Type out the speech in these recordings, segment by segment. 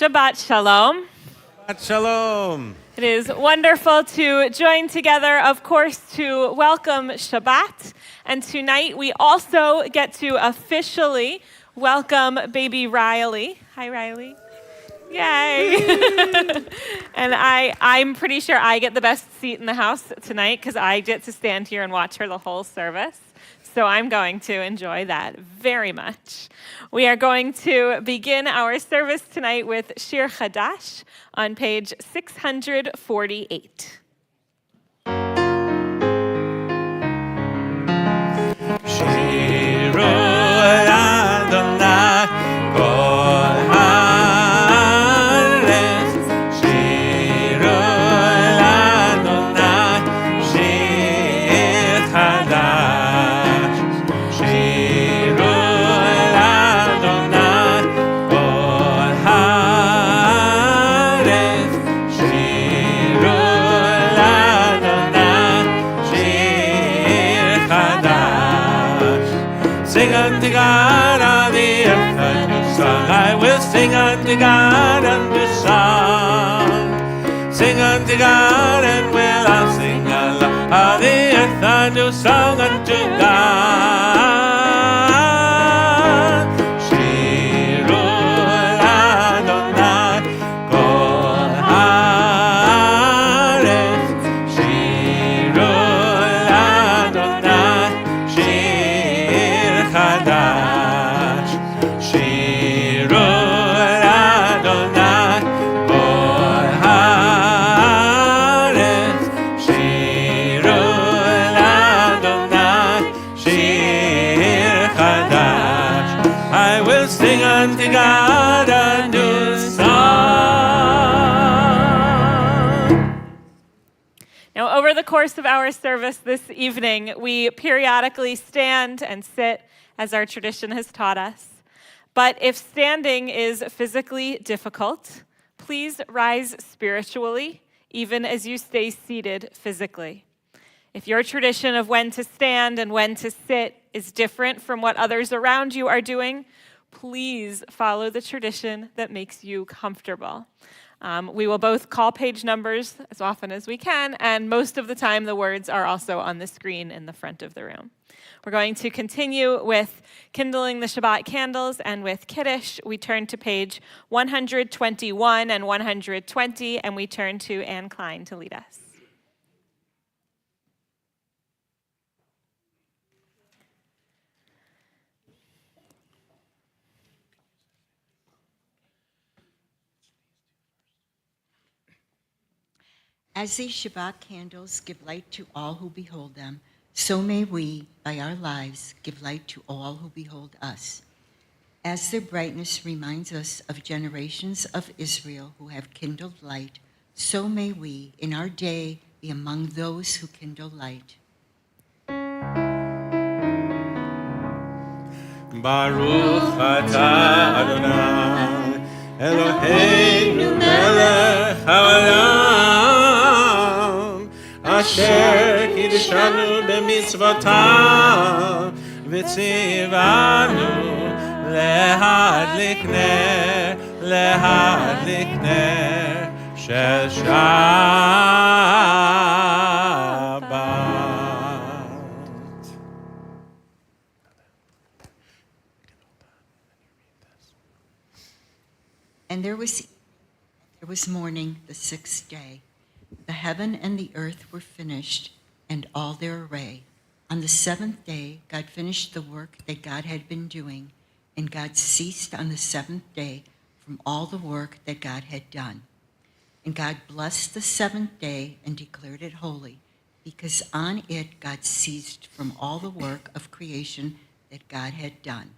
Shabbat Shalom. Shabbat Shalom. It is wonderful to join together, of course, to welcome Shabbat. And tonight we also get to officially welcome baby Riley. Hi, Riley. Yay. And I'm pretty sure I get the best seat in the house tonight because I get to stand here and watch her the whole service. So I'm going to enjoy that very much. We are going to begin our service tonight with Shir Chadash on page 648. Shiru sing unto God a new song. Sing unto God and will I sing aloud of the earth a new song unto God. Shiru Adonai kol haaretz. Shiru Adonai shir chadash. Shiru Adonai kol haaretz. Shiru Adonai shir chadash. I will sing unto God a new song. Now, over the course of our service this evening, we periodically stand and sit as our tradition has taught us. But if standing is physically difficult, please rise spiritually, even as you stay seated physically. If your tradition of when to stand and when to sit is different from what others around you are doing, please follow the tradition that makes you comfortable. We will both call page numbers as often as we can, and most of the time the words are also on the screen in the front of the room. We're going to continue with kindling the Shabbat candles, and with Kiddush, we turn to page 121 and 120, and we turn to Anne Klein to lead us. As these Shabbat candles give light to all who behold them, so may we, by our lives, give light to all who behold us. As their brightness reminds us of generations of Israel who have kindled light, so may we, in our day, be among those who kindle light. Baruch atah Adonai Eloheinu melech haolam asher kiddushanu b'mitzvotav v'tzivanu lehadlik ner shel Shabbat. And there was morning the sixth day. The heaven and the earth were finished, and all their array. On the seventh day, God finished the work that God had been doing, and God ceased on the seventh day from all the work that God had done. And God blessed the seventh day and declared it holy, because on it God ceased from all the work of creation that God had done.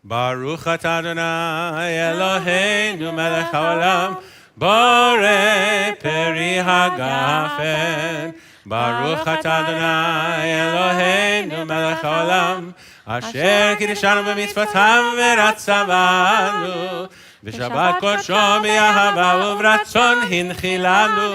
Baruch atah Adonai Eloheinu melech haolam borei peri hagafen. Baruch atah Adonai Eloheinu melech haolam asher kiddushanu b'mitzvotav v'ratzavanu v'shabbat kodsho b'yahava u'v'ratzon hinchilanu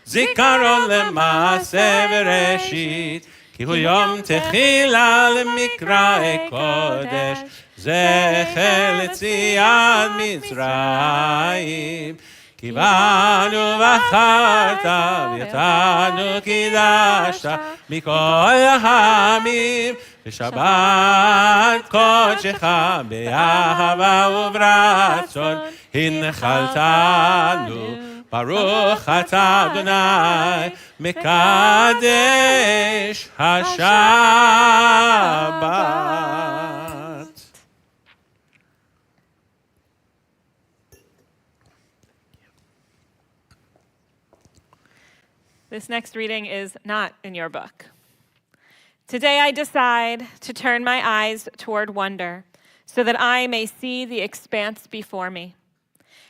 zikaron lema'aseh v'reshit ki hu yom techila lemikra kodesh זכר ליציאת מצרים כי בנו בחרת ויתנו קידשת מכל העמים בשבת קודשך באהבה וברצון הנחלתנו ברוך אתה אדוני מקדש השבת. This next reading is not in your book. Today I decide to turn my eyes toward wonder so that I may see the expanse before me.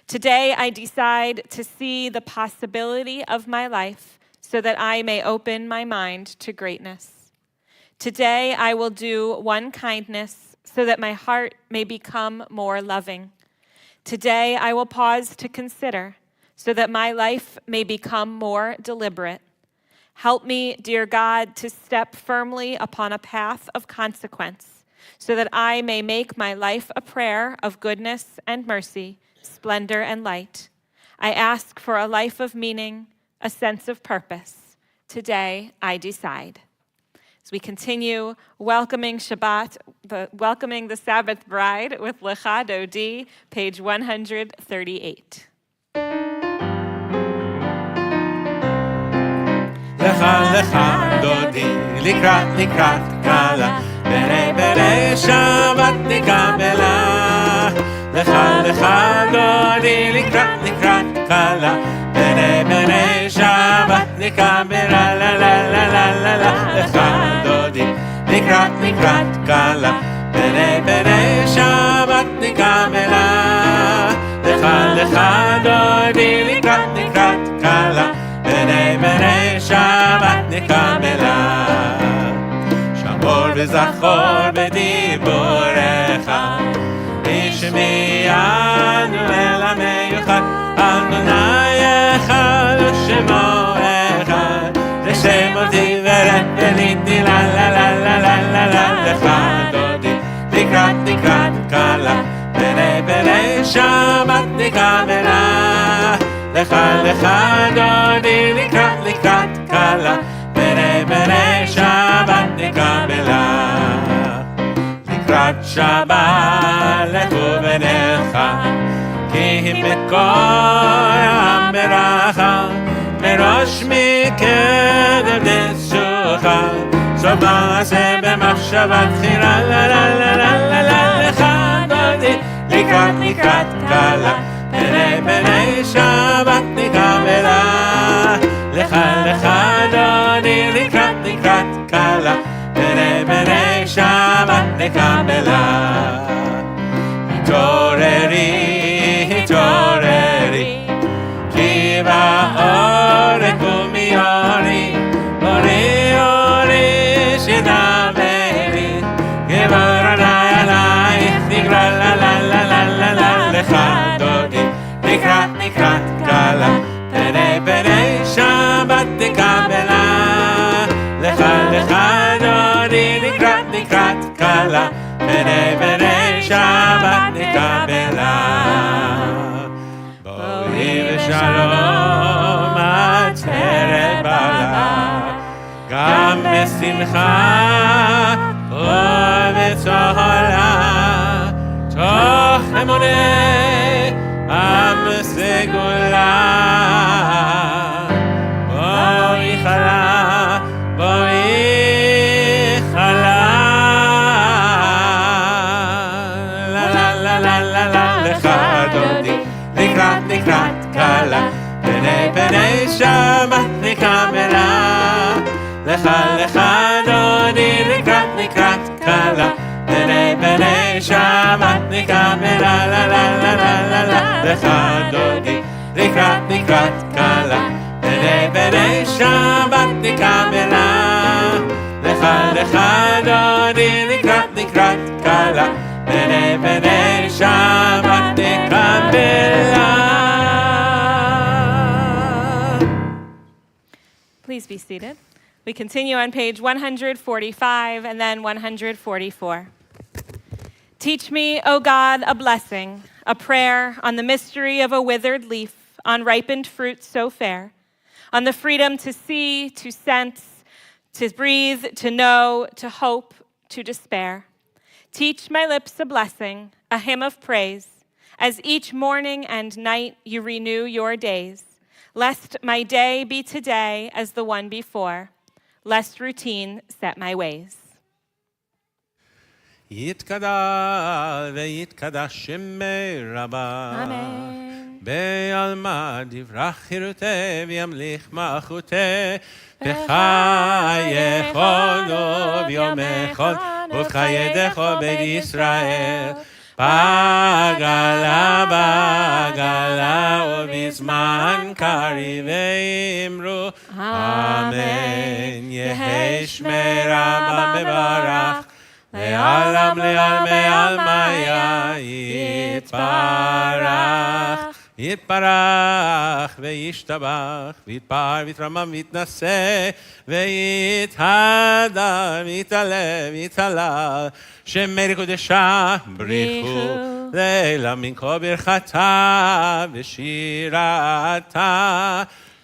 Today I decide to see the possibility of my life so that I may open my mind to greatness. Today I will do one kindness so that my heart may become more loving. Today I will pause to consider so that my life may become more deliberate. Help me, dear God, to step firmly upon a path of consequence so that I may make my life a prayer of goodness and mercy, splendor and light. I ask for a life of meaning, a sense of purpose. Today, I decide. As we continue welcoming Shabbat, welcoming the Sabbath bride with Lecha Dodi, page 138. לך דודי, לקראת קלה, בני שבת נקבלה. לך דודי, לקראת קלה, בני שבת נקבלה. לה לה לה לה לה לה. לך דודי, לקראת קלה, בני שבת נקבלה. לך דודי, לקראת קלה, בני שבת נקבלה. שמור וזכור בדיבורך, השמיענו אל המיוחד, אדוני אחד ושמו אחד, לשם אותי ורד וליתי לה לה לה לה לה לה לה. לך דודי, לקראת קלה, בני שבת נקבלה. לך דודי, לקראת קלה, בני שבת נקבלה. לקראת שבת לכו בניך, כי היא מקור המרחה, מראש מקדם ניסוחה, סוף מעשה במחשבה תחילה. לה לה לה לה לה. לך דודי, לקראת קלה, בני שבת נקבלה. לך דודי, לקראת קלה, בני שבת נקבלה. התעוררי, כי באור קומי אורי שדברי, גבר עלייך נגלה. לה לה לה לה לה. לך דודי, לקראת קלה, בני שבת נקבלה. לך דודי, לקראת קלה, בני שבת נקבלה. בואי ושלום עצרת בעלה, גם בשמחה ובצהלה, תוך אמוני עם סגולה. בואי חלה, לה לה לה לה לה לה. לך דודי, לקראת קלה, בני שבת נקבלה. לך דודי, לקראת קלה, בני שבת נקבלה. לה לה לה לה לה. לך דודי, לקראת קלה, בני שבת נקבלה. לך דודי, לקראת קלה, בני שבת נקבלה. Please be seated. We continue on page 145 and then 144. Teach me, O God, a blessing, a prayer on the mystery of a withered leaf, on ripened fruit so fair, on the freedom to see, to sense, to breathe, to know, to hope, to despair. Teach my lips a blessing, a hymn of praise, as each morning and night you renew your days, lest my day be today as the one before, lest routine set my ways. יתגדל ויתקדש שמי רבה, Amen. בעלמא דברך חירותי וימליך מלכותי, בחייך וביומך ובחייך בית ישראל, בעגלה ובזמן קריב ואמרו אמן. יהי שמי רבה מברך, לעלמא יתברך. ויתברך וישתבח ויתפאר ויתרומם ויתנשא ויתהדר ויתעלה ויתהלל שמי קודשה בריחו לילה מן כל ברכתה ושירתה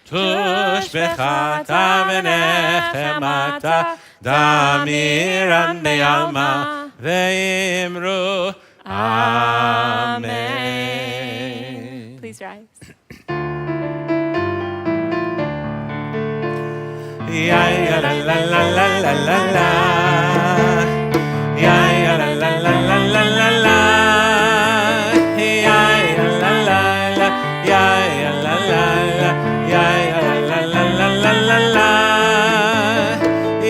תושבחתה ונחמתה דמירן בעלמה ואמרו Amen. Please rise. Ya ya la la la la la la la. Ya ya la la la la la la la. Ya ya la la la. Ya ya la la la. Ya ya la la la la la la.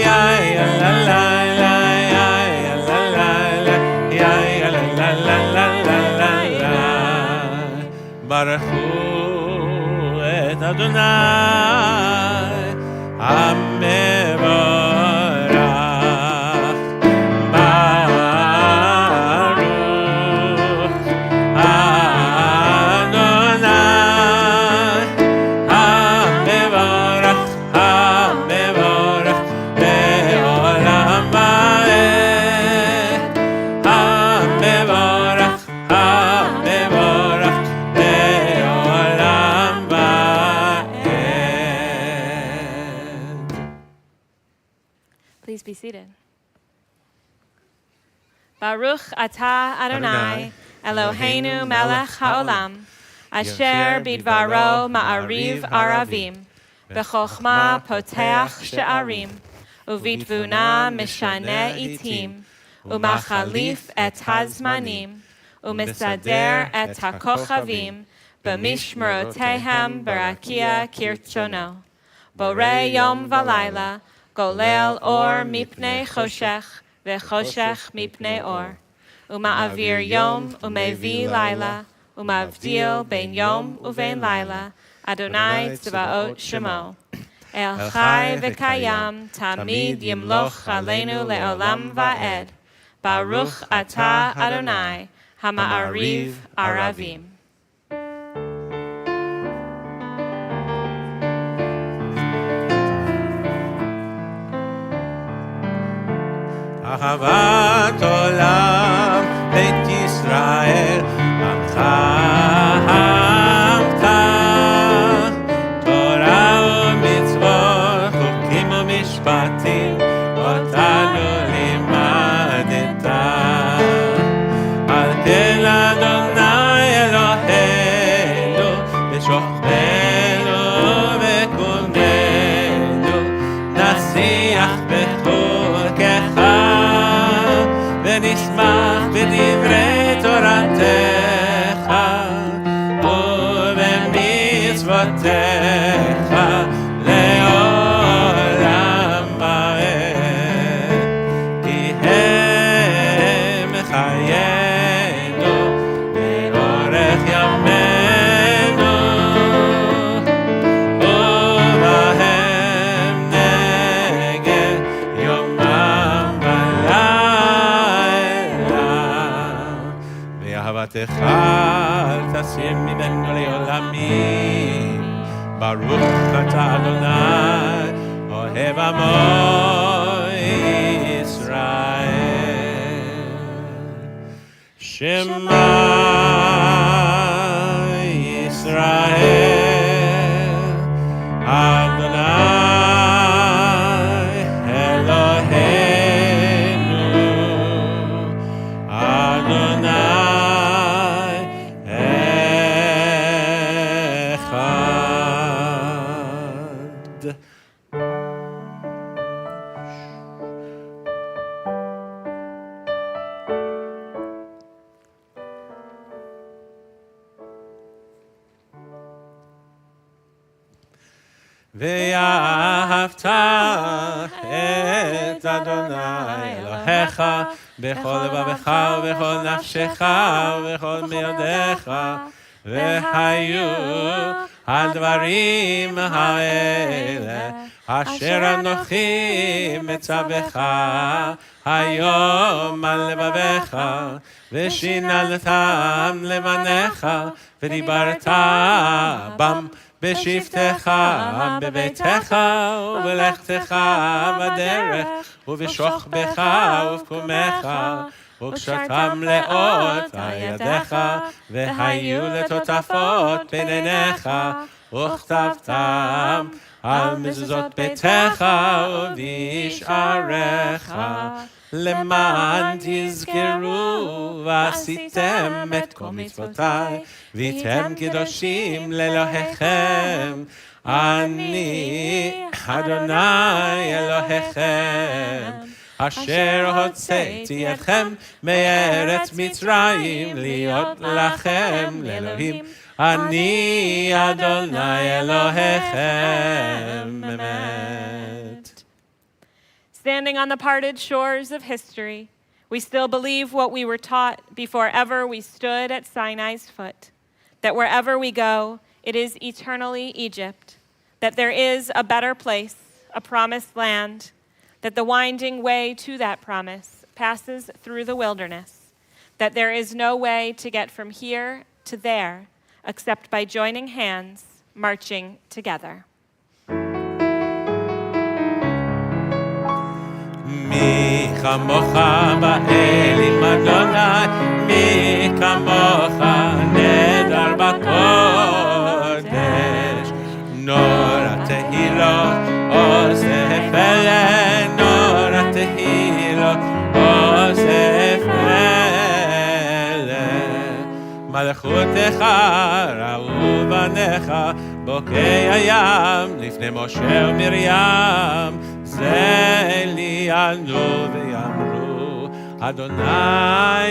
Ya ya la la la. Ya ya la la la. Ya ya la la la la la la. Baruchu et Adonai. המבורך ברוך אדוני המבורך המבורך לעולם ועד המבורך המבורך לעולם ועד. Please be seated. Baruch atah Adonai, Eloheinu melech haolam, asher bidvaro ma'ariv aravim, b'chokhmah poteach she'arim, uvitvuna mishane itim, umachalif et hazmanim, umisader et hakochavim, b'mishmerotehem barakia kirtzono, borei yom v'layla, Golel or mipnei choshech, vechoshech mipnei or. Uma'avir yom umevi laila, umavdil ben yom uven laila, Adonai tzvaot shemo. El chai v'kayam, tamid yimloch aleinu le'olam va'ed. Baruch atah Adonai, hama'ariv aravim. אהבת עולם בית ישראל עמך אהבת תורה ומצוות חוקים ומשפטים אותנו לימדת על כן אדוני אלוהינו בשוכבנו וקומנו נשיח בחוקך ונשמח בדברי תורתך ובמצוותיך לעולם ועד כי הם חיינו לאורך ימינו ובהם נגד יומם ואהבתך אל תסיר ממנו לעולמים. ברוך אתה אדוני אוהב עמו ישראל. שמע ישראל אדוני אלוהינו אדוני אחד. ואהבת את אדוני אלוהיך בכל לבבך ובכל נפשך ובכל מאודיך והיו הדברים האלה אשר אנוכי מצווך היום על לבביך, ושיננתם לבניך, ודיברת בם בשבתך, בביתך ובלכתך בדרך, ובשוכבך ובקומך, וקשרתם לאות על ידיך, והיו לטוטפות בין עיניך, וכתבתם על מזוזות ביתך ובשעריך, למען תזכרו ועשיתם את כל מצוותיי, והייתם קדושים לאלוהיכם, אני אדוני אלוהיכם, אשר הוצאתי אתכם מארץ מצרים, להיות לכם לאלוהים, אני אדוני אלוהיכם אמת. Standing on the parted shores of history, we still believe what we were taught before ever we stood at Sinai's foot, that wherever we go, it is eternally Egypt, that there is a better place, a promised land, that the winding way to that promise passes through the wilderness, that there is no way to get from here to there except by joining hands, marching together. מי כמוך באלים אדוני, מי כמוך נדר בקודש, נור התהילות אוסף אלה, נור התהילות אוסף אלה, מלכותך ראו בניך, בוקי הים לפני משה ומרים, זה לי ענו ויאמרו, אדוני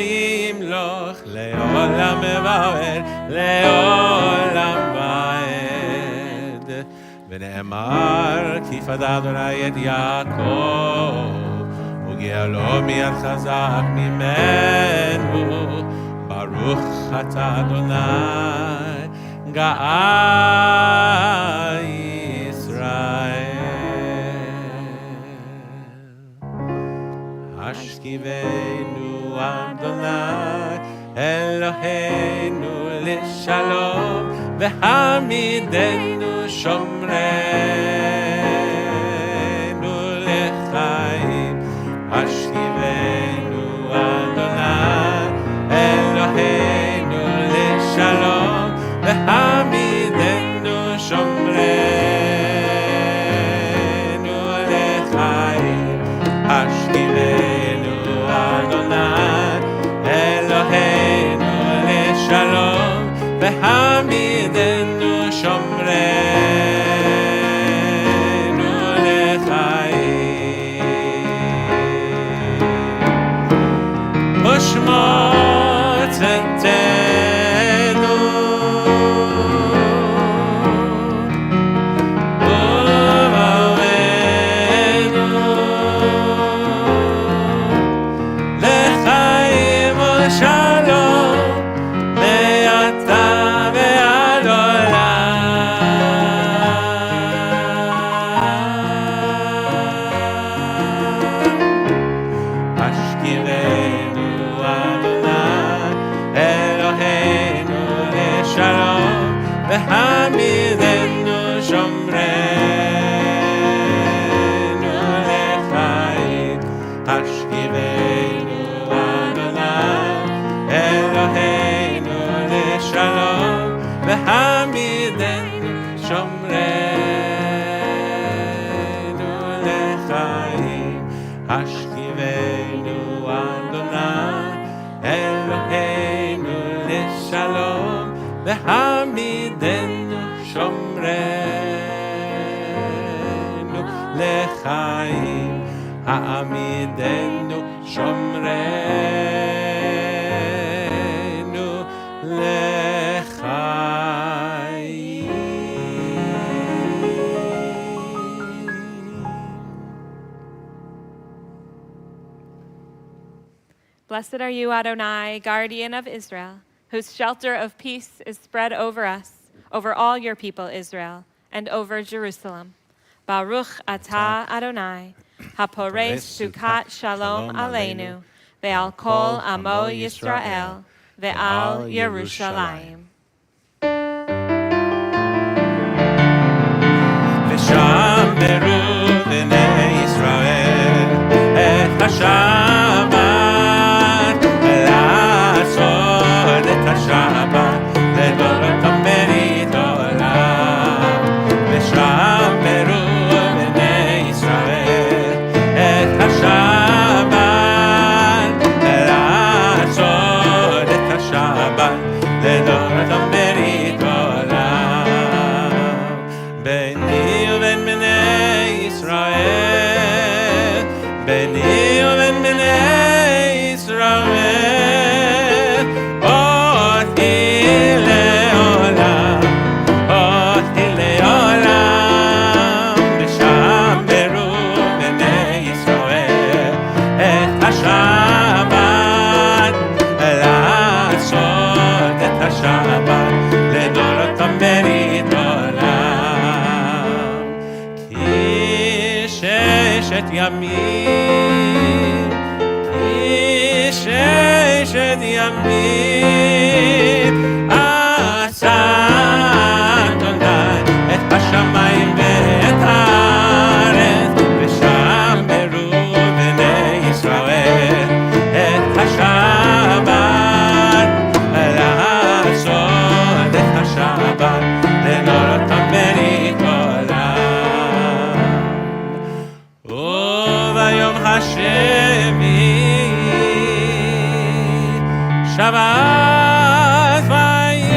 ימלוך לעולם ועד, לעולם ועד. ונאמר, כי פדה אדוני את יעקב, וגאלו מיד חזק ממנו, ברוך אתה אדוני, גאל ישראל. השכיבנו אדוני אלוהינו לשלום, והעמידנו שומרנו לחיים. השכיבנו אדוני אלוהינו לשלום, והעמידנו שומרנו לחיים. השכיבנו אדוני אלוהינו לשלום, והעמידנו שומרנו לחיים. ושמו צאתנו ובואנו לחיים ושלום, מעתה ועד עולם. השכיבנו אדוני אלוהינו לשלום, והעמידנו שומרנו לחיים. השכיבנו אדוני אלוהינו לשלום, והעמידנו שומרנו לחיים. השכיבנו אדוני אלוהינו לשלום, והעמידנו שומרנו לחיים. העמידנו שומרנו לחיים. Blessed are you, Adonai, guardian of Israel, whose shelter of peace is spread over us, over all your people, Israel, and over Jerusalem. Baruch atah Adonai, hapores sukat shalom aleinu, ve'al kol amo Yisrael, ve'al Yerushalayim. ושמרו בני ישראל את השבת, לעשות את השבת לדורות המרית עולם. ושמרו בני ישראל את השבת, לעשות את השבת לדורות המרית עולם. ביני ובין בני ישראל, ביני ובין בני ישראל, אותי לעולם, אותי לעולם. ושמרו בני ישראל את השבת, לעשות את השבת לדורות המרית עולם. כי ששת ימים, כי ששת ימים עשה אדוני את השמיים ואת הארץ. ושמרו בני ישראל את השבת, לעשות את השבת לדורות המרית עולם. וביום השביעי שבת וינפש.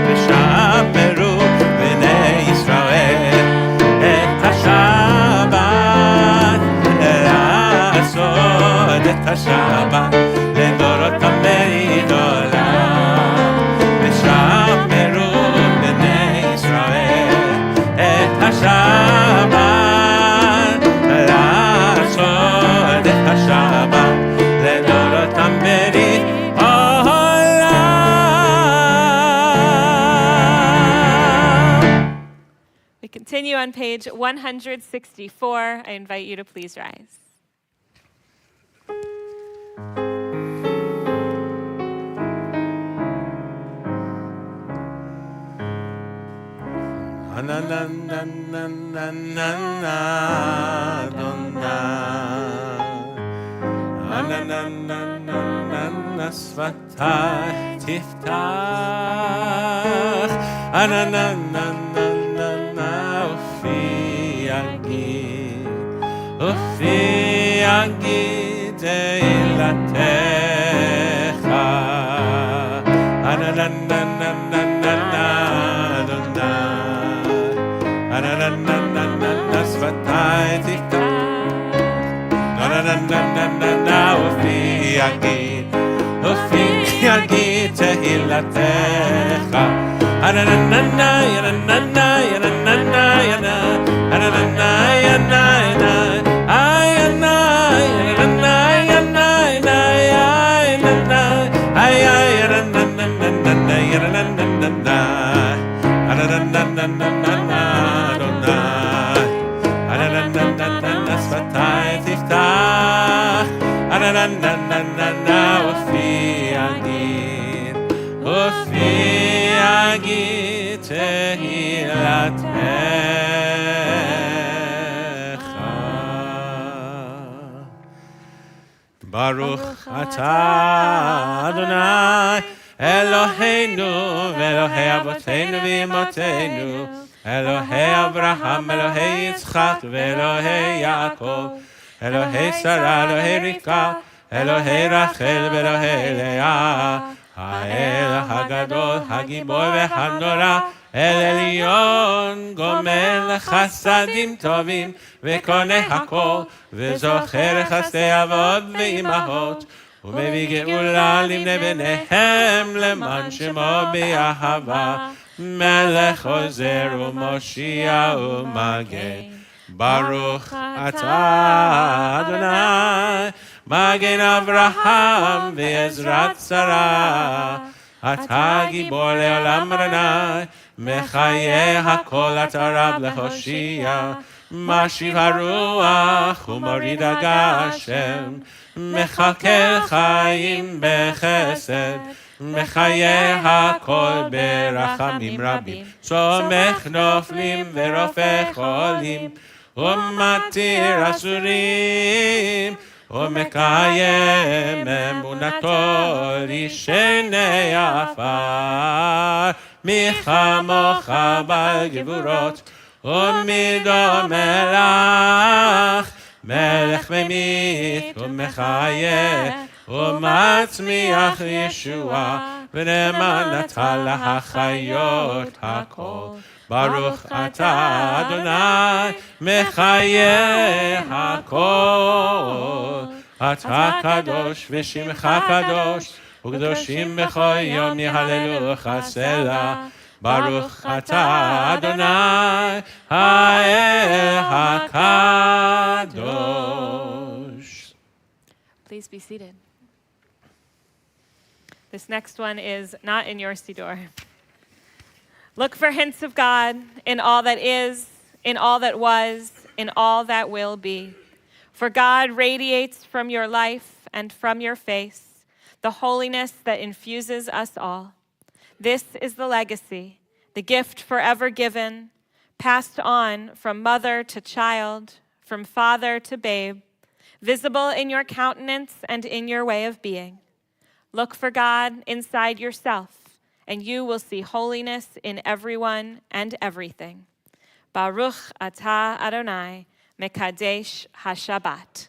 ושמרו בני ישראל את השבת, לעשות את השבת לדורות המרית עולם. ושמרו בני ישראל את השבת, לעשות את השבת לדורות המרית עולם. We continue on page 164. I invite you to please rise. na na na na na na na na na na na שפתיי תפתח, na na na na na אופי יגיד תהילתך, na na na na na na אדוני. שפתיי תפתח, אופי יגיד תהילתך, שפתיי תפתח, אופי יגיד תהילתך. ברוך אתה אדוני אלוהינו ואלוהי אבותינו ואמותינו, אלוהי אברהם, אלוהי יצחק ואלוהי יעקב, אלוהי שרה, אלוהי רבקה, אלוהי רחל ואלוהי לאה, האל הגדול, הגיבור והנורא, אל עליון, גומל חסדים טובים וקונה הכל, וזוכר חסדי אבות ואימהות, ומביא גאולה לבני בניהם, למען שמו באהבה, מלך עוזר ומושיע ומגן. ברוך אתה אדוני, מגן אברהם ועזרת שרה, אתה גיבור לעולם אדוני, מחיי הכל אתה רב להושיע, משיב הרוח ומוריד הגשם, מחכה חיים בחסד, מחיי הכל ברחמים רבים, סומך נופלים ורופא חולים, ומתיר אסורים, ומקיים אמונתו לישני עפר, מי כמוך בעל גבורות, ומי דומה לך, מלך ממית ומחיה, ומצמיח ישועה, ונאמנת להחיות הכל. ברוך אתה אדוני, מחיה הכל. אתה קדוש ושמך קדוש, וקדושים בכל יום יהללוך סלה. ברוך אתה אדוני, האל הקדוש. Please be seated. This next one is not in your siddur. Look for hints of God in all that is, in all that was, in all that will be. For God radiates from your life and from your face the holiness that infuses us all. This is the legacy, the gift forever given, passed on from mother to child, from father to babe, visible in your countenance and in your way of being. Look for God inside yourself, and you will see holiness in everyone and everything. Baruch atah Adonai, mekadesh haShabbat.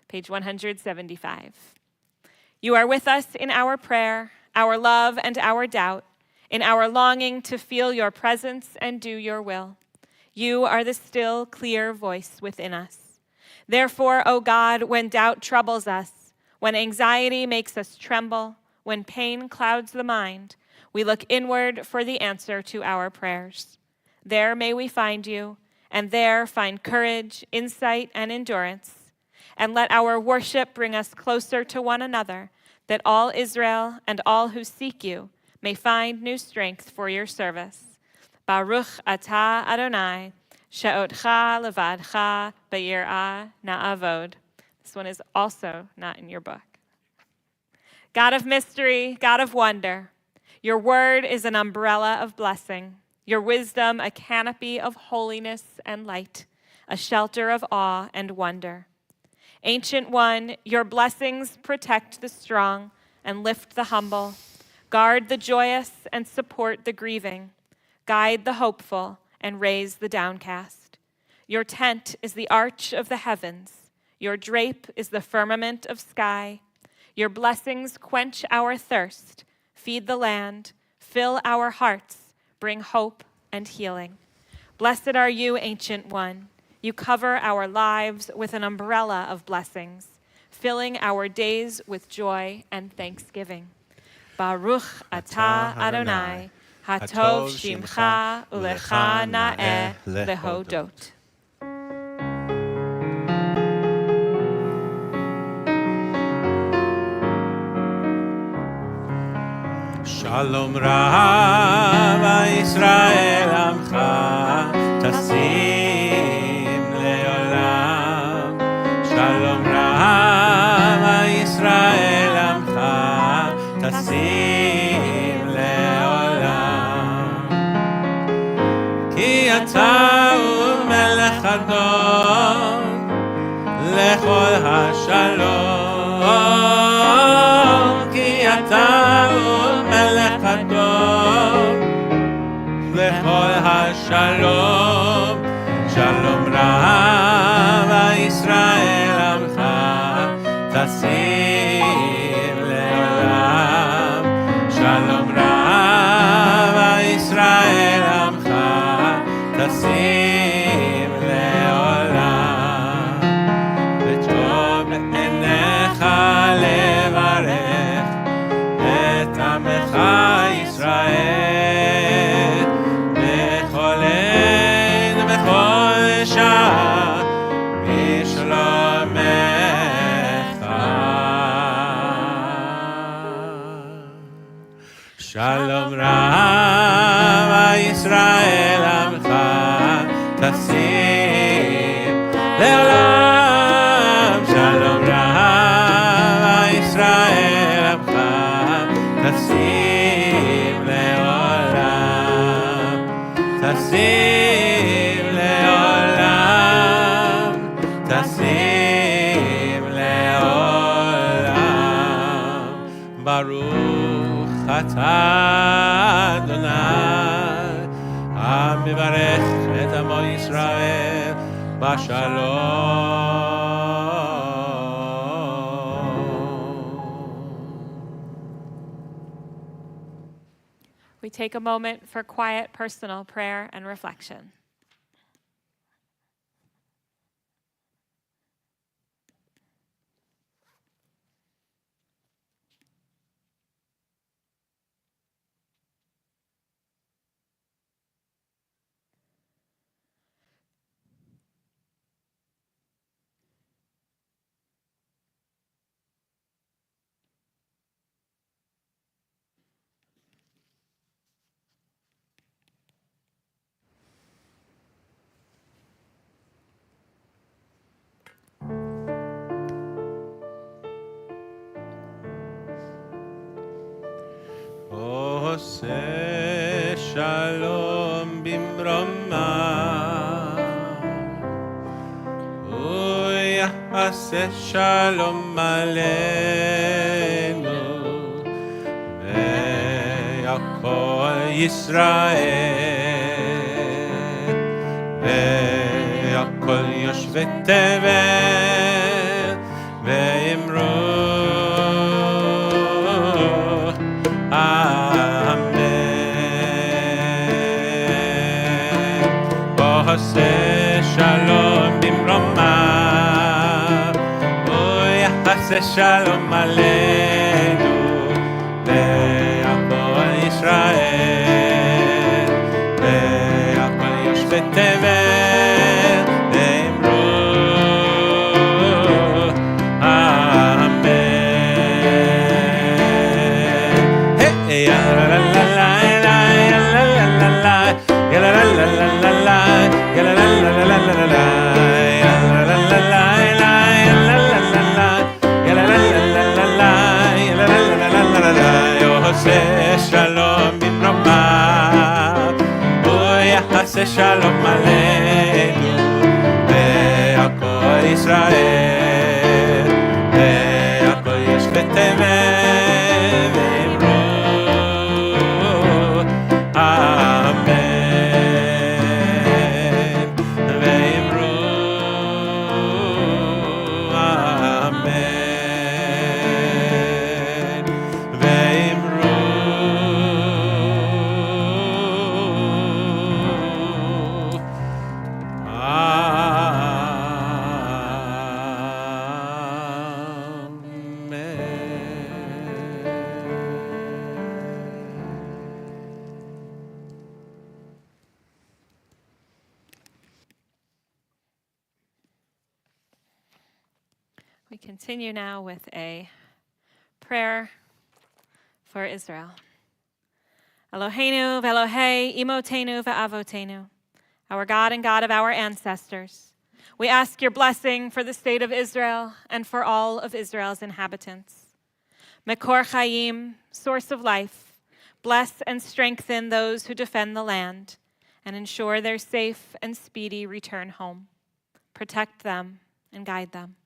Page 175. You are with us in our prayer, our love and our doubt, in our longing to feel your presence and do your will. You are the still, clear voice within us. Therefore, O God, when doubt troubles us, when anxiety makes us tremble, when pain clouds the mind, we look inward for the answer to our prayers. There may we find you, and there find courage, insight, and endurance. And let our worship bring us closer to one another, that all Israel and all who seek you may find new strength for your service. Baruch atah Adonai, she'otcha levadcha b'yirah na'avod. This one is also not in your book. God of mystery, God of wonder, your word is an umbrella of blessing, your wisdom a canopy of holiness and light, a shelter of awe and wonder. Ancient One, your blessings protect the strong and lift the humble, guard the joyous and support the grieving, guide the hopeful and raise the downcast. Your tent is the arch of the heavens. Your drape is the firmament of sky. Your blessings quench our thirst, feed the land, fill our hearts, bring hope and healing. Blessed are you, Ancient One. You cover our lives with an umbrella of blessings, filling our days with joy and thanksgiving. Baruch atah Adonai, hatov shimcha ulecha na'eh lehodot. Shalom Rav Yisrael Amcha Tasim Leolam. Shalom Rav Yisrael Amcha Tasim Leolam. Ki ata u'melech Adon lechol hashalom. Ki ata מלך הדור לכל השלום, שלום רב ישראל עמך תשים לעולם. שלום רב ישראל עמך תשים לעולם. וטוב בעיניך לברך את עמך ישראל בכל עת ובכל שעה בשלומך. Shalom Rava Yisrael Amcha Tasim Leolam. Shalom Rava Yisrael Amcha Tasim Leolam. Tasim Leolam. Tasim Leolam. Baruch Atah Adonai המברך את עמו ישראל בשלום. We take a moment for quiet personal prayer and reflection. עושה שלום במרומיו, הוא יעשה שלום עלינו וכל ישראל וכל יושבי תבל ואמרו עושה שלום במרומיו, הוא יעשה שלום עלינו והכל ישראל והכל יושבי תבל ואמרו אמן. היי לה לה לה לה לה לה לה לה לה עושה שלום במרומיו, הוא יעשה שלום עלינו והכל ישראל והכל יושבי תבל ואמרו אמן. We continue now with a prayer for Israel. Eloheinu v'Elohei imotenu v'avotenu, our God and God of our ancestors, we ask your blessing for the state of Israel and for all of Israel's inhabitants. Mekor Chayim, source of life, bless and strengthen those who defend the land and ensure their safe and speedy return home. Protect them and guide them.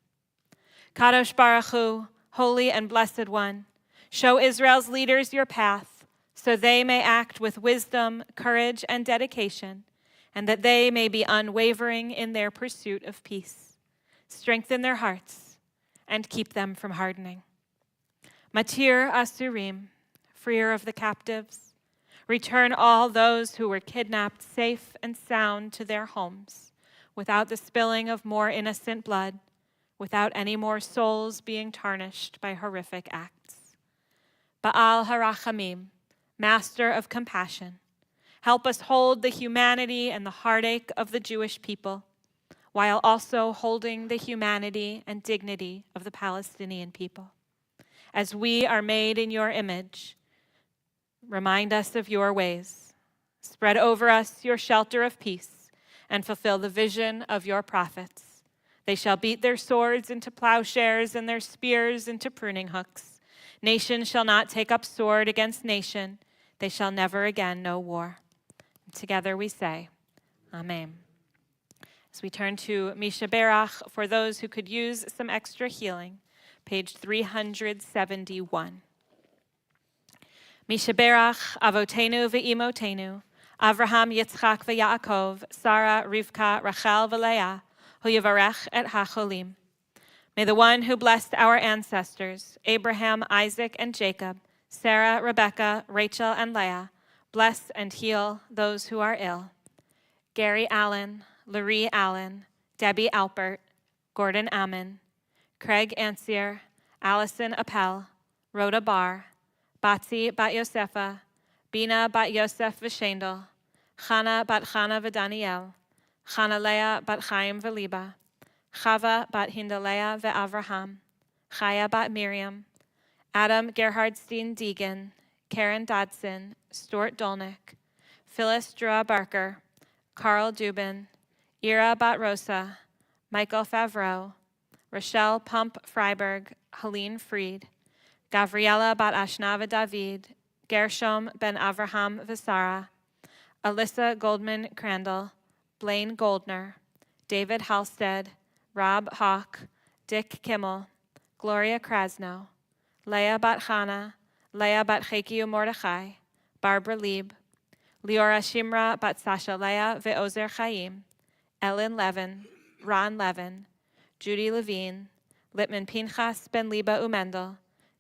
Kadosh Baruch Hu, holy and blessed one, show Israel's leaders your path so they may act with wisdom, courage, and dedication, and that they may be unwavering in their pursuit of peace. Strengthen their hearts and keep them from hardening. Matir Asurim, freer of the captives, return all those who were kidnapped safe and sound to their homes, without the spilling of more innocent blood, without any more souls being tarnished by horrific acts. Baal Harachamim, master of compassion, help us hold the humanity and the heartache of the Jewish people, while also holding the humanity and dignity of the Palestinian people. As we are made in your image, Remind us of your ways. Spread over us your shelter of peace, and fulfill the vision of your prophets. They shall beat their swords into plowshares and their spears into pruning hooks. Nation shall not take up sword against nation. They shall never again know war. And together we say, Amen. As we turn to Misha Berach, for those who could use some extra healing, page 371. Misha Berach, Avotenu ve'imotenu, Avraham, Yitzchak, ve'Yaakov, Sarah, Rivka, Rachel, ve'Leah, hu yivarech et hacholim. May the one who blessed our ancestors, Abraham, Isaac, and Jacob, Sarah, Rebekah, Rachel, and Leah, bless and heal those who are ill. Gary Allen, Laree Allen, Debbie Alpert, Gordon Ammon, Craig Ansier, Allison Appel, Rhoda Barr, Batsi Bat Yosefa, Bina Bat Yosef Vishendel, Chana Bat Chana V'Daniel, Chana Leah Bat Chaim V'Liba, Chava Bat Hindalea Ve'Avraham, Chaya Bat Miriam, Adam Gerhardstein Deegan, Karen Dodson, Stuart Dolnick, Phyllis Drua Barker, Carl Dubin, Ira Bat Rosa, Michael Favreau, Rochelle Pump Freiberg, Helene Fried, Gavriela Bat Ashnava David, Gershom Ben Avraham Visara, Alyssa Goldman Crandall, Blaine Goldner, David Halstead, Rob Hawk, Dick Kimmel, Gloria Krasno, Leah Bat Chana, Leah Bat Chekiu Mordechai, Barbara Lieb, Leora Shimra Bat Sasha Leah Ve'ozer Chaim, Ellen Levin, Ron Levin, Judy Levine, Littman Pinchas Ben Liba Umendel,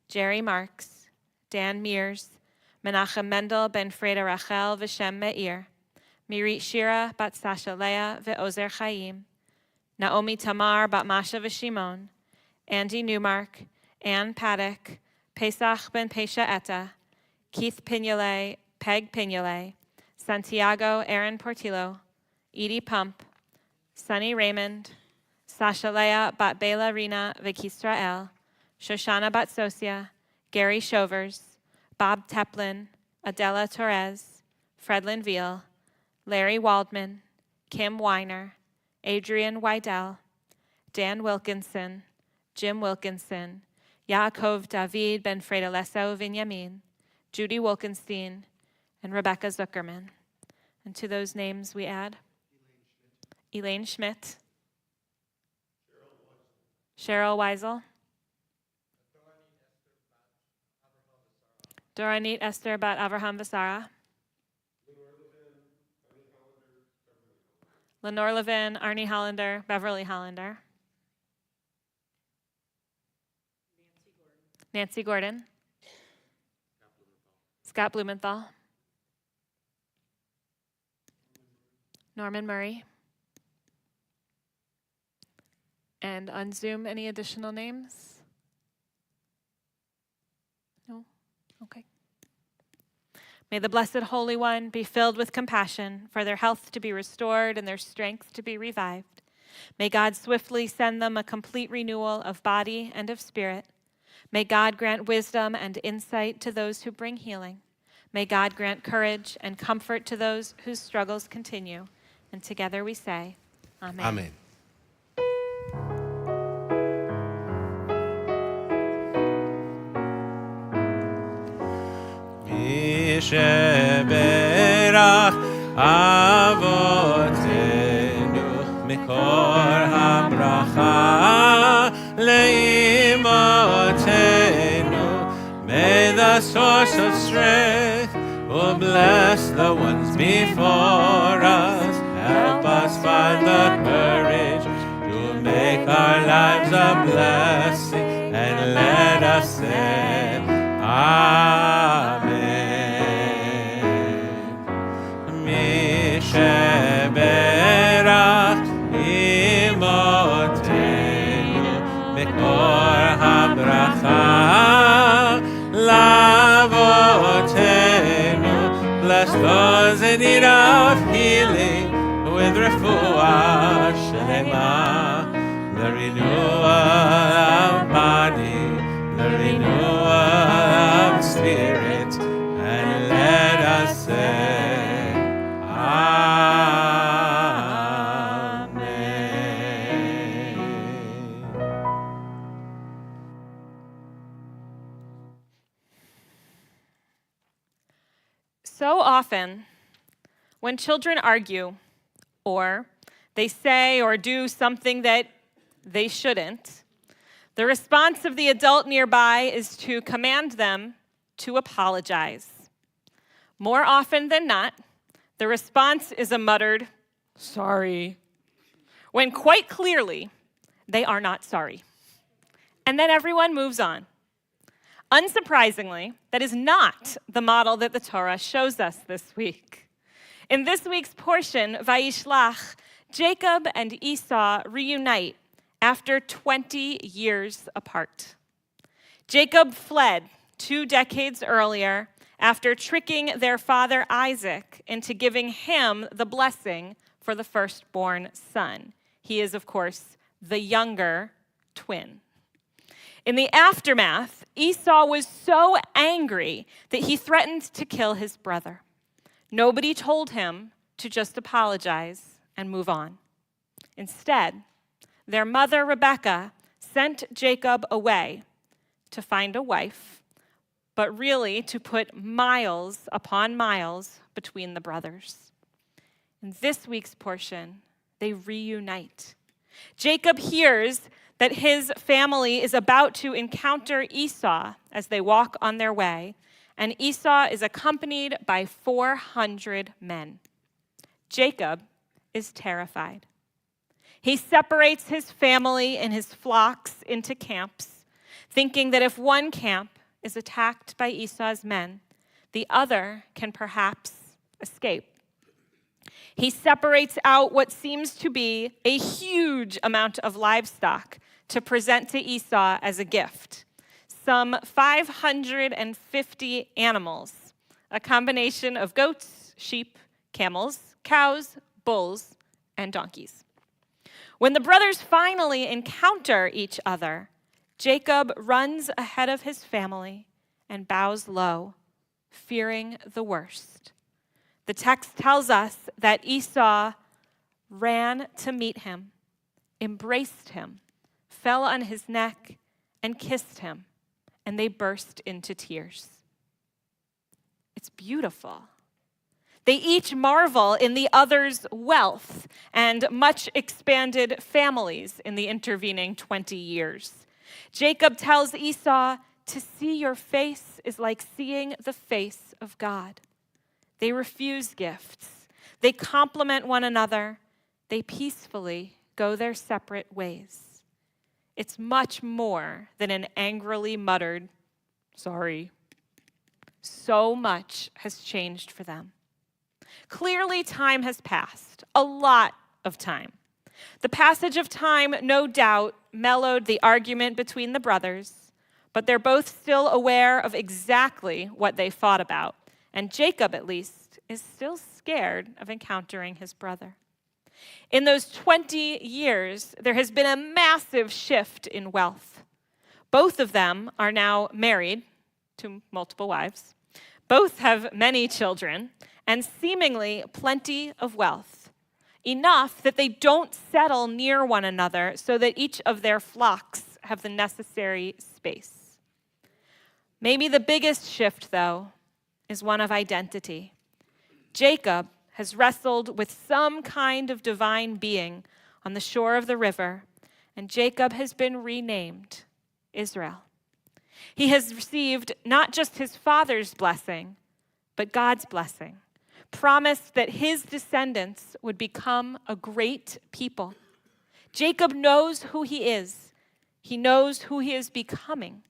Jerry Marks, Dan Mears, Menachem Mendel Ben Freda Rachel V'Shem Meir, Mirit Shira Bat Sasha Leah Ve'ozer Chaim, Naomi Tamar Bat Masha V'Shimon, Andy Newmark, Ann Paddock, Pesach Ben Pesha Etta, Keith Pignole, Peg Pignole, Santiago Aaron Portillo, Edie Pump, Sunny Raymond, Sasha Leah Bat Bela Rina V'Kisrael, Shoshana Bat Sosia, Gary Shovers, Bob Teplin, Adela Torres, Fredlin Veal, Larry Waldman, Kim Weiner, Adrian Wydell, Dan Wilkinson, Jim Wilkinson, Yaakov David Ben Fredeleso Vinyamin, Judy Wilkenstein, and Rebecca Zuckerman. And to those names we add Elaine Schmidt, Cheryl Weisel, Doranit Esther Bat Avraham Vasara, Lenore Levin, Arnie Hollander, Beverly Hollander, Nancy Gordon, Scott Blumenthal, Norman Murray. And on Zoom, any additional names? No? Okay. May the Blessed Holy One be filled with compassion for their health to be restored and their strength to be revived. May God swiftly send them a complete renewal of body and of spirit. May God grant wisdom and insight to those who bring healing. May God grant courage and comfort to those whose struggles continue. And together we say, Amen. Amen. Sheberach avotenu mikor habracha leimotenu. May the source of strength will bless the ones before us. Help us find the courage to make our lives a blessing, and let us say Amen. Sheberach imotenu mikor habracha lavotenu. Bless those in need of healing with refuah shlema, the renewal of body, the renewal of spirit, and So often, when children argue, or they say or do something that they shouldn't, the response of the adult nearby is to command them to apologize. More often than not, the response is a muttered, "Sorry," when quite clearly they are not sorry. And then everyone moves on. Unsurprisingly, that is not the model that the Torah shows us this week. In this week's portion, Vayishlach, Jacob and Esau reunite after 20 years apart. Jacob fled 2 decades earlier after tricking their father Isaac into giving him the blessing for the firstborn son. He is, of course, the younger twin. In the aftermath, Esau was so angry that he threatened to kill his brother. Nobody told him to just apologize and move on. Instead, their mother, Rebekah, sent Jacob away to find a wife, but really to put miles upon miles between the brothers. In this week's portion, they reunite. Jacob hears that his family is about to encounter Esau as they walk on their way, and Esau is accompanied by 400 men. Jacob is terrified. He separates his family and his flocks into camps, thinking that if one camp is attacked by Esau's men, the other can perhaps escape. He separates out what seems to be a huge amount of livestock to present to Esau as a gift. Some 550 animals, a combination of goats, sheep, camels, cows, bulls, and donkeys. When the brothers finally encounter each other, Jacob runs ahead of his family and bows low, fearing the worst. The text tells us that Esau ran to meet him, embraced him, fell on his neck, and kissed him, and they burst into tears. It's beautiful. They each marvel in the other's wealth and much expanded families in the intervening 20 years. Jacob tells Esau, "To see your face is like seeing the face of God." They refuse gifts. They compliment one another. They peacefully go their separate ways. It's much more than an angrily muttered, "Sorry." So much has changed for them. Clearly, time has passed, a lot of time. The passage of time, no doubt, mellowed the argument between the brothers, but they're both still aware of exactly what they fought about, and Jacob, at least, is still scared of encountering his brother. In those 20 years, there has been a massive shift in wealth. Both of them are now married to multiple wives. Both have many children and seemingly plenty of wealth, enough that they don't settle near one another so that each of their flocks have the necessary space. Maybe the biggest shift, though, is one of identity. Jacob has wrestled with some kind of divine being on the shore of the river, and Jacob has been renamed Israel. He has received not just his father's blessing, but God's blessing, promised that his descendants would become a great people. Jacob knows who he is. He knows who he is becoming,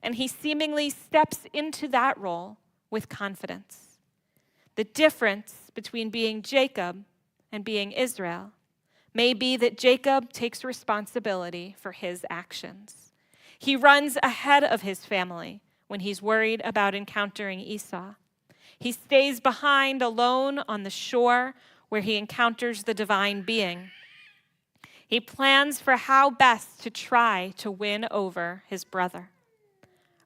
and he seemingly steps into that role with confidence. The difference between being Jacob and being Israel may be that Jacob takes responsibility for his actions. He runs ahead of his family when he's worried about encountering Esau. He stays behind alone on the shore where he encounters the divine being. He plans for how best to try to win over his brother.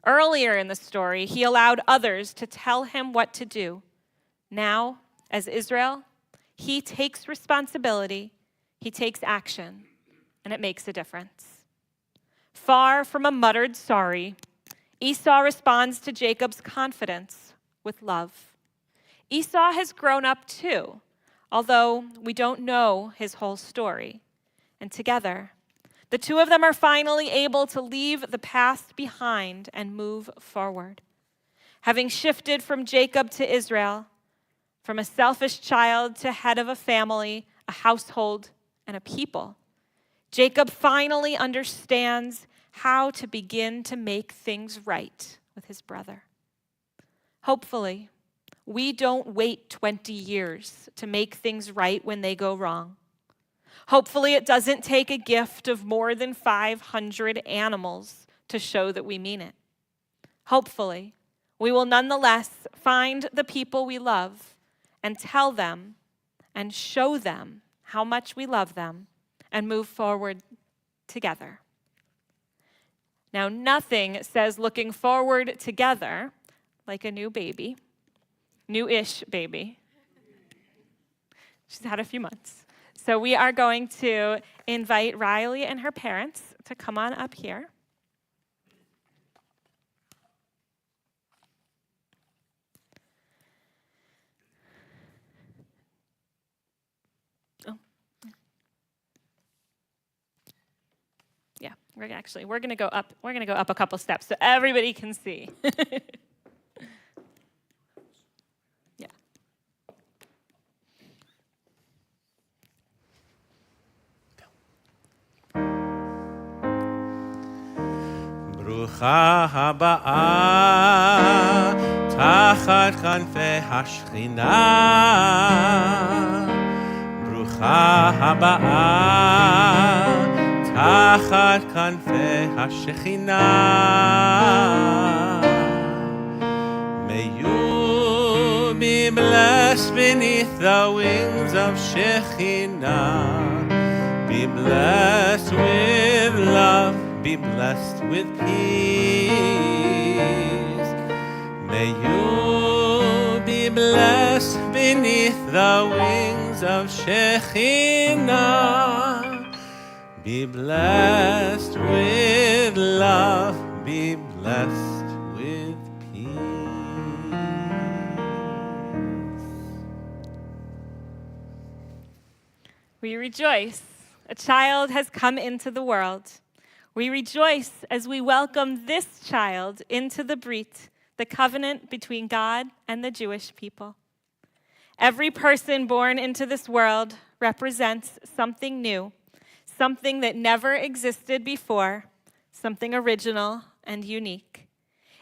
Earlier in the story, he allowed others to tell him what to do. Now, as Israel, he takes responsibility, he takes action, and it makes a difference. Far from a muttered sorry, Esau responds to Jacob's confidence with love. Esau has grown up too, although we don't know his whole story. And together, the two of them are finally able to leave the past behind and move forward. Having shifted from Jacob to Israel, from a selfish child to head of a family, a household, and a people, Jacob finally understands how to begin to make things right with his brother. Hopefully, we don't wait 20 years to make things right when they go wrong. Hopefully, it doesn't take a gift of more than 500 animals to show that we mean it. Hopefully, we will nonetheless find the people we love and tell them and show them how much we love them and move forward together. Now, nothing says looking forward together like a new baby, new-ish baby. She's had a few months. So we are going to invite Riley and her parents to come on up here. Yeah, we're going to go up. We're going to go up a couple steps so everybody can see. Yeah. ברוכה הבאה תחת כנפי השכינה. ברוכה הבאה תחת כנפי השכינה. May you be blessed beneath the wings of Shekhinah. Be blessed with love, be blessed with peace. May you be blessed beneath the wings of Shekhinah. Be blessed with love, be blessed with peace. We rejoice. A child has come into the world. We rejoice as we welcome this child into the Brit, the covenant between God and the Jewish people. Every person born into this world represents something new, something that never existed before, something original and unique.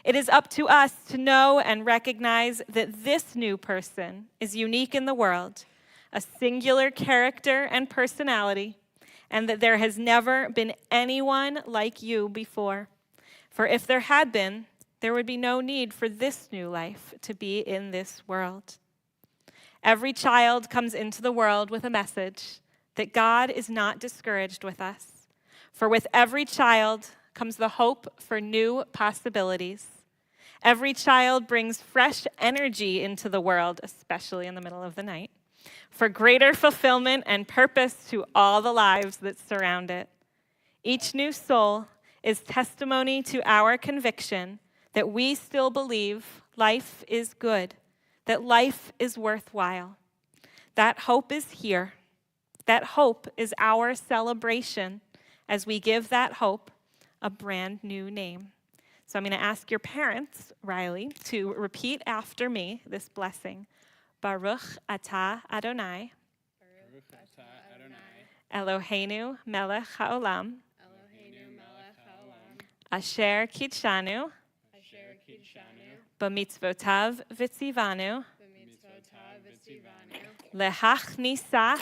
It is up to us to know and recognize that this new person is unique in the world, a singular character and personality, and that there has never been anyone like you before. For if there had been, there would be no need for this new life to be in this world. Every child comes into the world with a message that God is not discouraged with us. For with every child comes the hope for new possibilities. Every child brings fresh energy into the world, especially in the middle of the night, for greater fulfillment and purpose to all the lives that surround it. Each new soul is testimony to our conviction that we still believe life is good, that life is worthwhile. That hope is here. That hope is our celebration as we give that hope a brand new name. So I'm going to ask your parents, Riley, to repeat after me this blessing. Baruch atah Adonai, Baruch atah Adonai, Eloheinu melech haolam, Eloheinu melech haolam, asher kitshanu, asher kidshanu, b'mitzvotav v'tzivanu, b'mitzvotav v'tzivanu, lehachnisah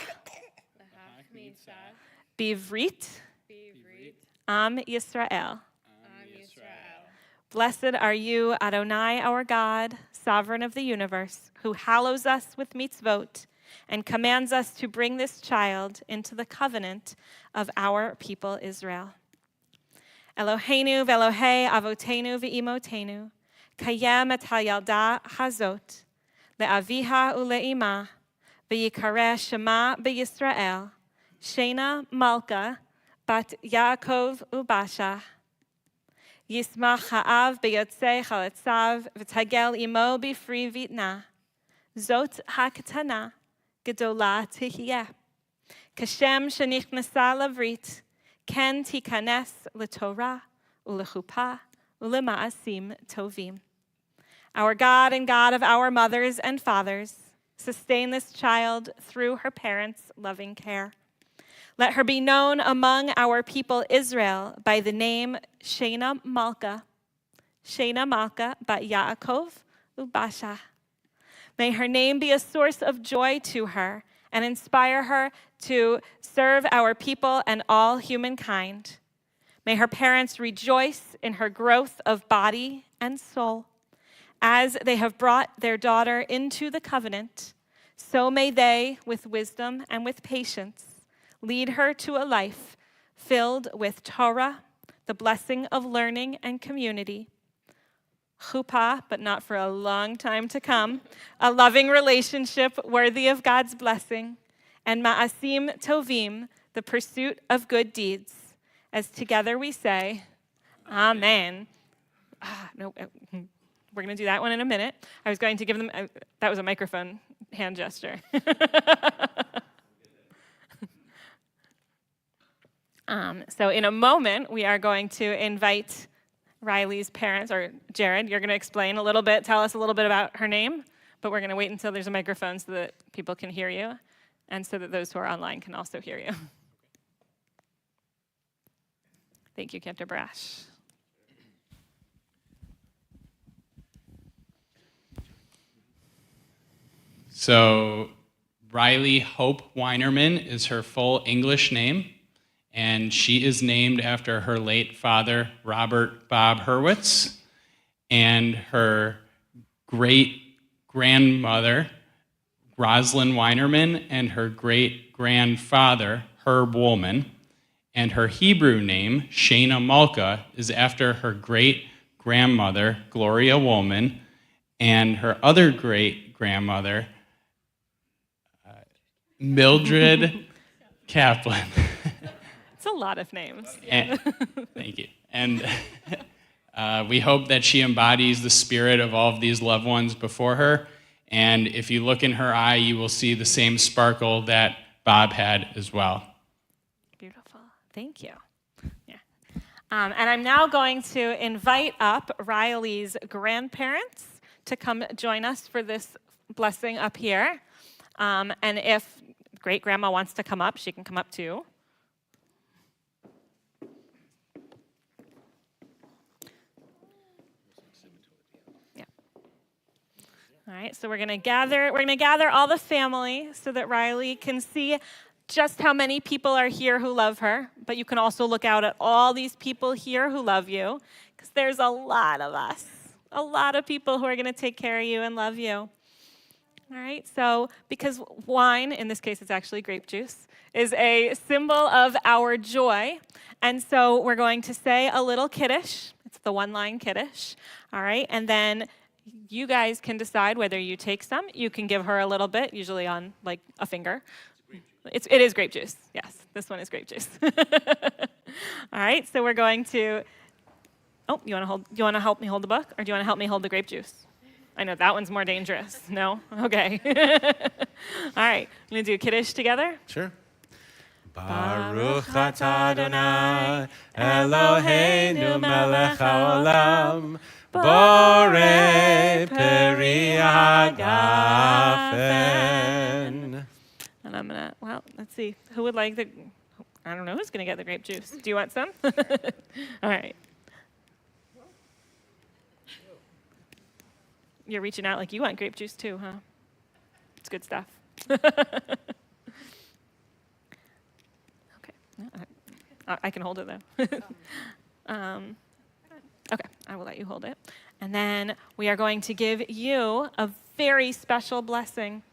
l'hachnisah, bivrit b'ivrit, am Yisrael. am Yisrael. Blessed are you, Adonai, our God, sovereign of the universe, who hallows us with mitzvot and commands us to bring this child into the covenant of our people Israel. Eloheinu ve'Elohei avotenu ve'imotenu, kayem et hayalda hazot, le'aviha ule'ima, ve'yikareh shema be'Yisrael, Shena Malka, bat Yaakov ubasha, Yismach ha'av beyotzei chaletzav, v'tagel imo b'fri vitna, Zot hakatana gedola tihyeh. Kashem shenichnesah lavrit, ken tikanes letorah ulechuppah ulemaasim tovim. Our God and God of our mothers and fathers, sustain this child through her parents' loving care. Let her be known among our people Israel by the name Shena Malka bat Yaakov Ubasha. May her name be a source of joy to her and inspire her to serve our people and all humankind. May her parents rejoice in her growth of body and soul. As they have brought their daughter into the covenant, so may they, with wisdom and with patience, lead her to a life filled with Torah, the blessing of learning and community, chuppah, but not for a long time to come, a loving relationship worthy of God's blessing, and ma'asim tovim, the pursuit of good deeds. As together we say, Amen. We're going to do that one in a minute. I was going to give them, that was a microphone hand gesture. So in a moment, we are going to invite Riley's parents, or Jared, you're going to explain a little bit, tell us a little bit about her name, but we're going to wait until there's a microphone so that people can hear you, and so that those who are online can also hear you. Thank you, Cantor Brash. So Riley Hope Weinerman is her full English name, and she is named after her late father, Robert Bob Hurwitz, and her great-grandmother, Rosalind Weinerman, and her great-grandfather, Herb Woolman. And her Hebrew name, Shana Malka, is after her great-grandmother, Gloria Woolman, and her other great-grandmother, Mildred Kaplan. It's a lot of names. Thank you. And we hope that she embodies the spirit of all of these loved ones before her. And if you look in her eye, you will see the same sparkle that Bob had as well. Beautiful. Thank you. Yeah. And I'm now going to invite up Riley's grandparents to come join us for this blessing up here. And if great-grandma wants to come up, she can come up too. Yeah. All right, so we're going to gather all the family so that Riley can see just how many people are here who love her, but you can also look out at all these people here who love you, because there's a lot of us, a lot of people who are going to take care of you and love you. All right, so because wine, in this case it's actually grape juice, is a symbol of our joy, and so we're going to say a little kiddush. It's the one-line kiddush, all right? And then you guys can decide whether you take some. You can give her a little bit, usually on like a finger. It is grape juice, yes. This one is grape juice. All right, so we're going to, you want to help me hold the book, or do you want to help me hold the grape juice? I know that one's more dangerous. No? Okay. All right. I'm going to do Kiddush together. Sure. Baruch atah Adonai Eloheinu melech haolam borei peri hagafen. And I'm going to, let's see. Who would like I don't know who's going to get the grape juice. Do you want some? All right. You're reaching out like you want grape juice too, huh? It's good stuff. Okay. I can hold it though. Okay, I will let you hold it. And then we are going to give you a very special blessing.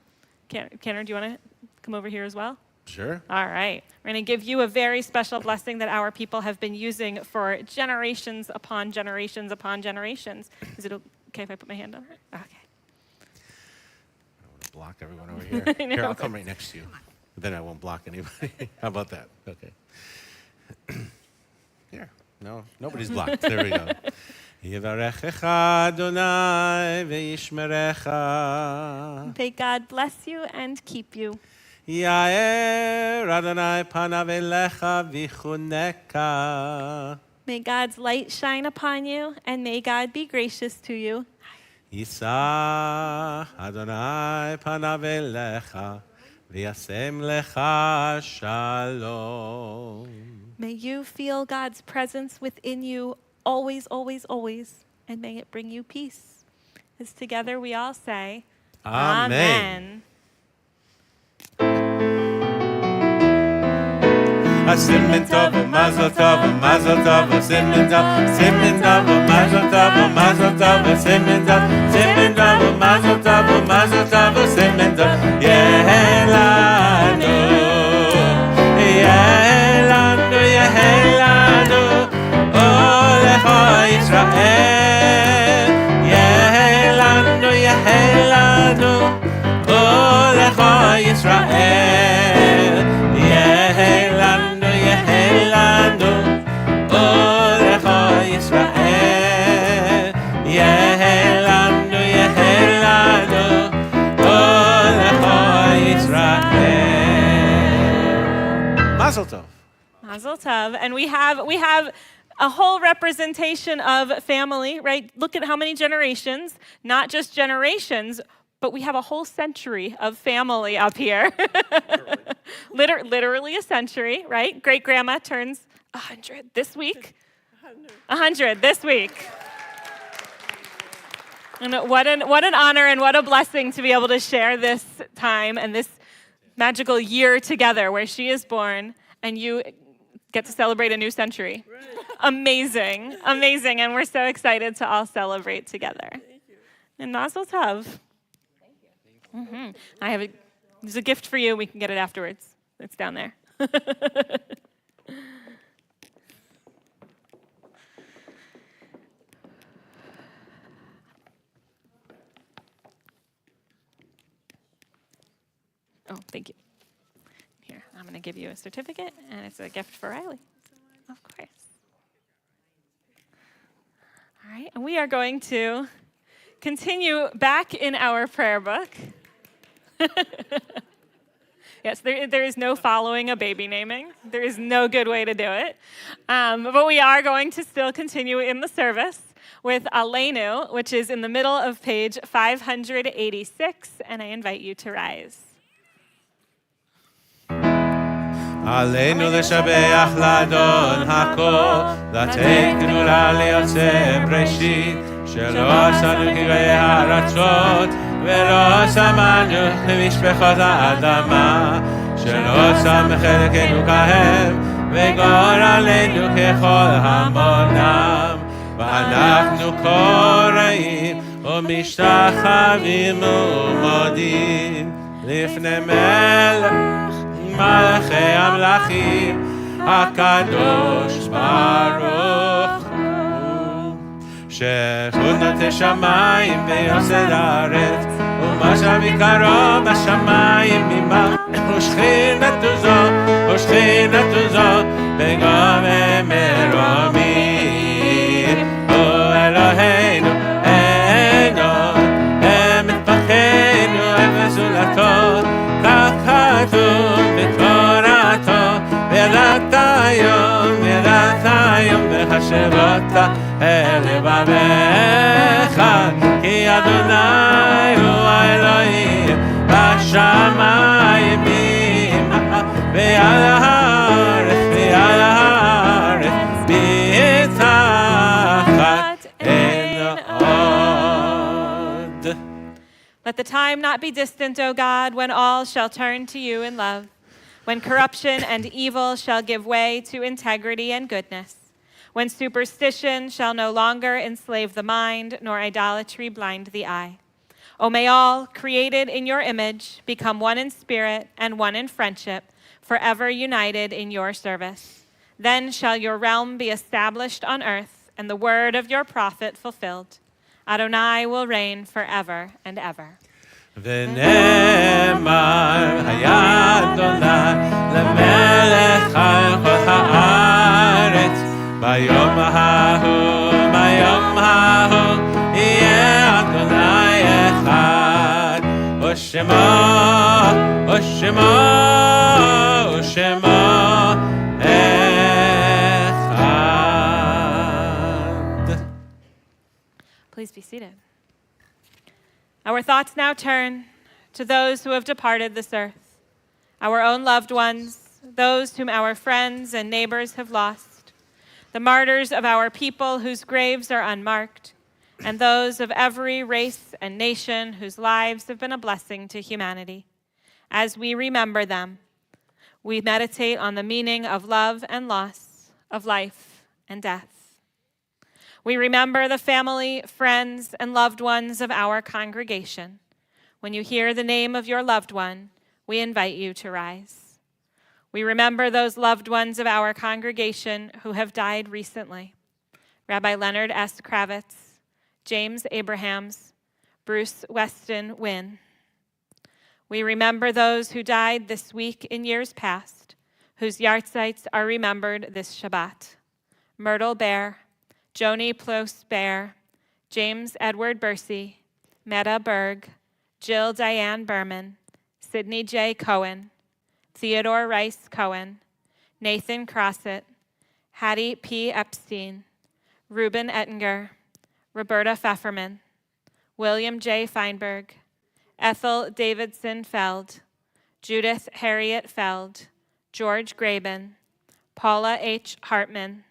Kenner, do you want to come over here as well? Sure. All right. We're going to give you a very special blessing that our people have been using for generations upon generations upon generations. Is it okay if I put my hand on it? Okay. I don't want to block everyone over here. I know. Here, I'll come right next to you. Then I won't block anybody. How about that? Okay. Here. No, nobody's blocked. There we go. יברכך אדוני וישמרך. May God bless you and keep you. יאר אדוני פניו אליך ויחונקה. May God's light shine upon you, and may God be gracious to you. יישא אדוני פניו אליך וישם לך שלום. May you feel God's presence within you always, always, always, and may it bring you peace. As together we all say, Amen. Simen tov, mazel tov, mazel tov, simen tov, mazel tov, mazel tov, simen tov, mazel tov, mazel tov, simen tov. Yehelanu, yehelanu, yehelanu, Olecha Yisrael. Yehelanu, yehelanu, Olecha Yisrael. Yehelanu, yehelanu, Olecha Yisrael. Yehelanu, yehelanu, Olecha Yisrael. Mazel tov. Mazel tov. And we have a whole representation of family, right? Look at how many generations, not just generations, but we have a whole century of family up here. Literally a century, right? Great grandma turns 100 this week. 100 this week. And what an honor and what a blessing to be able to share this time and this magical year together where she is born and you get to celebrate a new century. Right. Amazing, amazing. And we're so excited to all celebrate together. Thank you. And Mazel Tov. Thank you. Mm-hmm. There's a gift for you. We can get it afterwards. It's down there. Oh, thank you. Here, I'm going to give you a certificate, and it's a gift for Riley. Of course. All right, and we are going to continue back in our prayer book. Yes, there is no following a baby naming. There is no good way to do it. But we are going to still continue in the service with Aleinu, which is in the middle of page 586, and I invite you to rise. עלינו לשבח לאדון הכל, לתת גדולה ליוצא בראשית, שלא עשנו כגויי הארצות, ולא שמנו למשפחות האדמה, שלא שם בחלקנו כהם, וגורלנו ככל המונם, ואנחנו קוראים ומשתחווים ומודים לפני מלך מלכי המלכים, הקדוש ברוך הוא, שכונת השמיים ויוסד הארץ, ומשל מקרוב השמיים ממך, ושכינתו זו בגובה מרומים. או אלוהינו, מטבחנו וזולתו, כך כתוב בתורתו, וידעת היום בחשבות אל לבביך, כי אדוני הוא האלוהים בשמיים ועל הארץ מתחת אין עוד. Let the time not be distant, O God, when all shall turn to you in love, when corruption and evil shall give way to integrity and goodness, when superstition shall no longer enslave the mind, nor idolatry blind the eye. O may all, created in your image, become one in spirit and one in friendship, forever united in your service. Then shall your realm be established on earth, and the word of your prophet fulfilled. Adonai will reign forever and ever. ונאמר היה אדוני למלך על כל הארץ ביום ההוא Shema, oh Shema, oh Shema Echad. Please be seated. Our thoughts now turn to those who have departed this earth, our own loved ones, those whom our friends and neighbors have lost, the martyrs of our people whose graves are unmarked, and those of every race and nation whose lives have been a blessing to humanity. As we remember them, we meditate on the meaning of love and loss, of life and death. We remember the family, friends, and loved ones of our congregation. When you hear the name of your loved one, we invite you to rise. We remember those loved ones of our congregation who have died recently. Rabbi Leonard S. Kravitz, James Abrahams, Bruce Weston Wynn. We remember those who died this week in years past, whose yahrzeits are remembered this Shabbat. Myrtle Bear, Joni Ploss Bear, James Edward Bursey, Meta Berg, Jill Diane Berman, Sidney J. Cohen, Theodore Rice Cohen, Nathan Crossett, Hattie P. Epstein, Reuben Ettinger, Roberta Pfefferman, William J. Feinberg, Ethel Davidson Feld, Judith Harriet Feld, George Graben, Paula H. Hartman,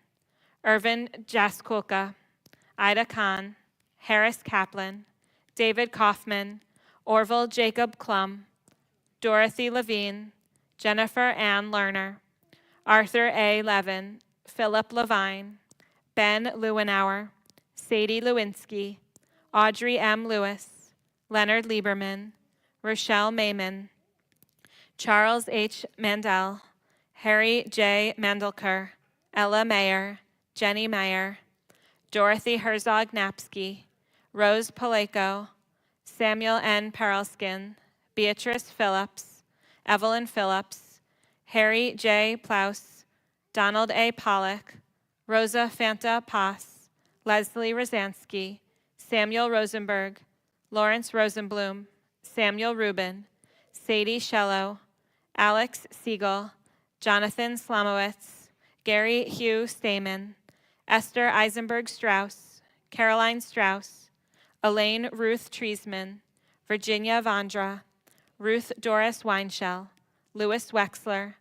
Irvin Jaskulka, Ida Kahn, Harris Kaplan, David Kaufman, Orville Jacob Klum, Dorothy Levine, Jennifer Ann Lerner, Arthur A. Levin, Philip Levine, Ben Lewinauer, Sadie Lewinsky, Audrey M. Lewis, Leonard Lieberman, Rochelle Mayman, Charles H. Mandel, Harry J. Mandelker, Ella Mayer, Jenny Meyer, Dorothy Herzog-Napsky, Rose Paleko, Samuel N. Perelskin, Beatrice Phillips, Evelyn Phillips, Harry J. Plouse, Donald A. Pollock, Rosa Fanta Pass, Leslie Rosansky, Samuel Rosenberg, Lawrence Rosenblum, Samuel Rubin, Sadie Shello, Alex Siegel, Jonathan Slomowitz, Gary Hugh Stamen, Esther Eisenberg Strauss, Caroline Strauss, Elaine Ruth Treisman, Virginia Vondra, Ruth Doris Weinshell, Louis Wexler,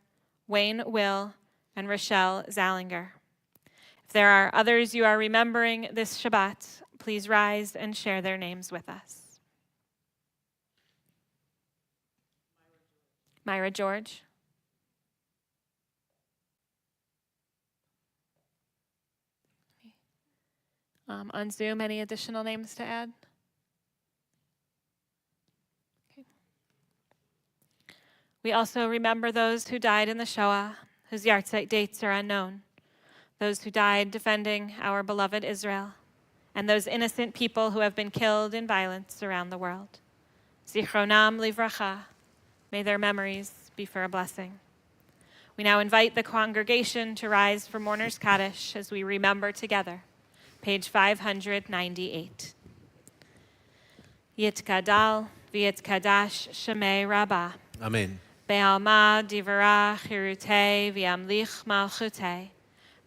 Wayne Will, and Rochelle Zallinger. If there are others you are remembering this Shabbat, please rise and share their names with us. Myra George. On Zoom, any additional names to add? Okay. We also remember those who died in the Shoah, whose yahrzeit dates are unknown, those who died defending our beloved Israel, and those innocent people who have been killed in violence around the world. Zichronam livracha, may their memories be for a blessing. We now invite the congregation to rise for Mourner's Kaddish as we remember together. Page 598. Yitkadal v'yitkadash shemei rabbah. Amen. Be'alma divara chirutei v'yamlich malchutei.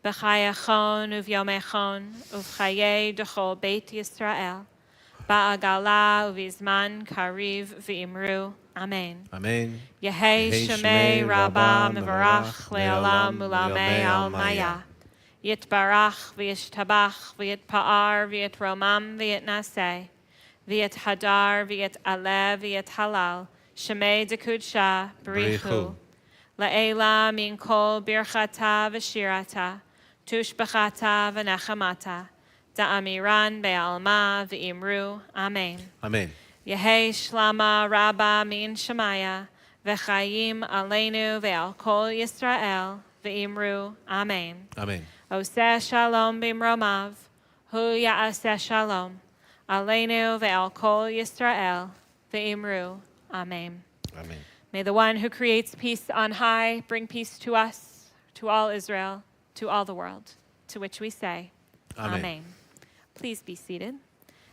B'chayachon uv'yomechon uv'chayei d'chol beit Yisrael. Ba'agala uv'izman kariv v'imru. Amen. Amen. Yehei shemei rabbah mevarach le'olam u'lamei al maya. Yitbarach v'yishtabach v'yitpa'ar v'yitromam v'yitnaseh v'yithadar v'yit'aleh v'yithalal shemei dekudsha b'richu la'ela min kol birchata v'shirata tushbachata v'nechamata da'amiran be'alma v'imru. Amen. Amen. Yehei shlama rabba min shemaya v'chayim aleinu ve'al kol Yisrael v'imru. Amen. Amen. Oseh shalom bimromav, hu ya'aseh shalom, aleinu ve'al kol Yisrael, ve'imru. Amen. Amen. May the one who creates peace on high bring peace to us, to all Israel, to all the world, to which we say, Amen. Amen. Please be seated.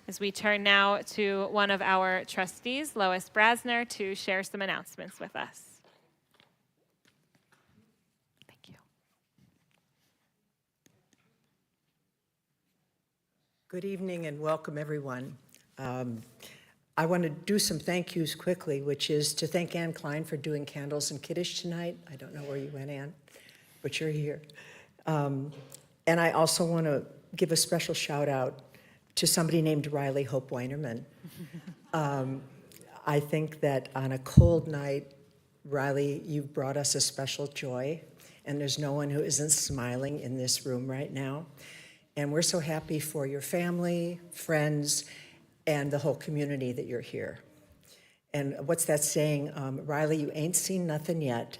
as we turn now to one of our trustees, Lois Brasner, to share some announcements with us. Thank you. Good evening and welcome, everyone. I want to do some thank yous quickly, which is to thank Ann Klein for doing candles and Kiddush tonight. I don't know where you went, Ann, but you're here. And I also want to give a special shout out to somebody named Riley Hope Weinerman. I think that on a cold night, Riley, you've brought us a special joy, and there's no one who isn't smiling in this room right now. And we're so happy for your family, friends, and the whole community that you're here. And what's that saying? Riley, you ain't seen nothing yet.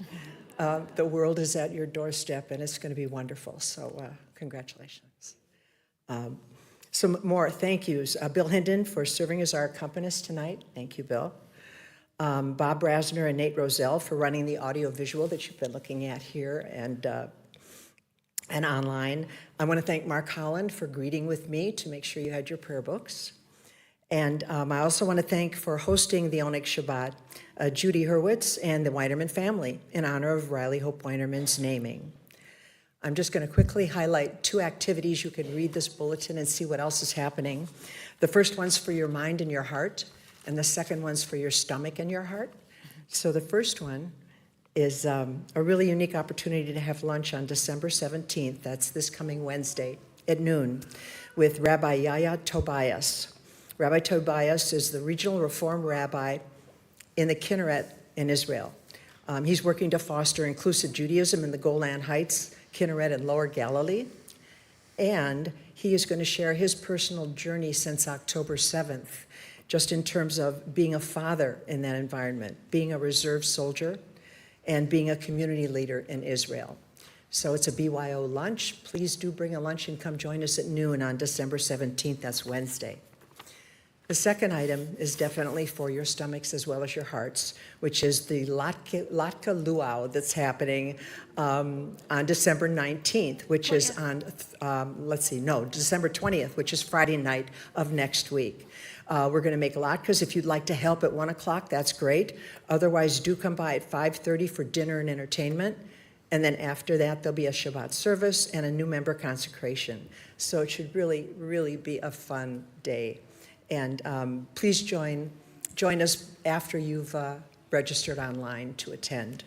The world is at your doorstep, and it's going to be wonderful. So congratulations. Some more thank yous. Bill Hinden for serving as our accompanist tonight. Thank you, Bill. Bob Brasner and Nate Roselle for running the audio-visual that you've been looking at here and online. I want to thank Mark Holland for greeting with me to make sure you had your prayer books. And I also want to thank for hosting the Oneg Shabbat, Judy Hurwitz and the Weinerman family in honor of Riley Hope Weinerman's naming. I'm just going to quickly highlight 2 activities. You can read this bulletin and see what else is happening. The first one's for your mind and your heart, and the second one's for your stomach and your heart. So the first one is a really unique opportunity to have lunch on December 17th. That's this coming Wednesday at noon with Rabbi Yaya Tobias. Rabbi Tobias is the regional Reform rabbi in the Kinneret in Israel. He's working to foster inclusive Judaism in the Golan Heights, Kinneret, and Lower Galilee. And he is going to share his personal journey since October 7th, just in terms of being a father in that environment, being a reserve soldier, and being a community leader in Israel. So it's a BYO lunch. Please do bring a lunch and come join us at noon on December 17th. That's Wednesday. The second item is definitely for your stomachs as well as your hearts, which is the Latka Luau that's happening on December 19th, which is on, December 20th, which is Friday night of next week. We're going to make latkes. If you'd like to help at 1 o'clock, that's great. Otherwise, do come by at 5:30 for dinner and entertainment. And then after that, there'll be a Shabbat service and a new member consecration. So it should really, really be a fun day. And please join us after you've registered online to attend.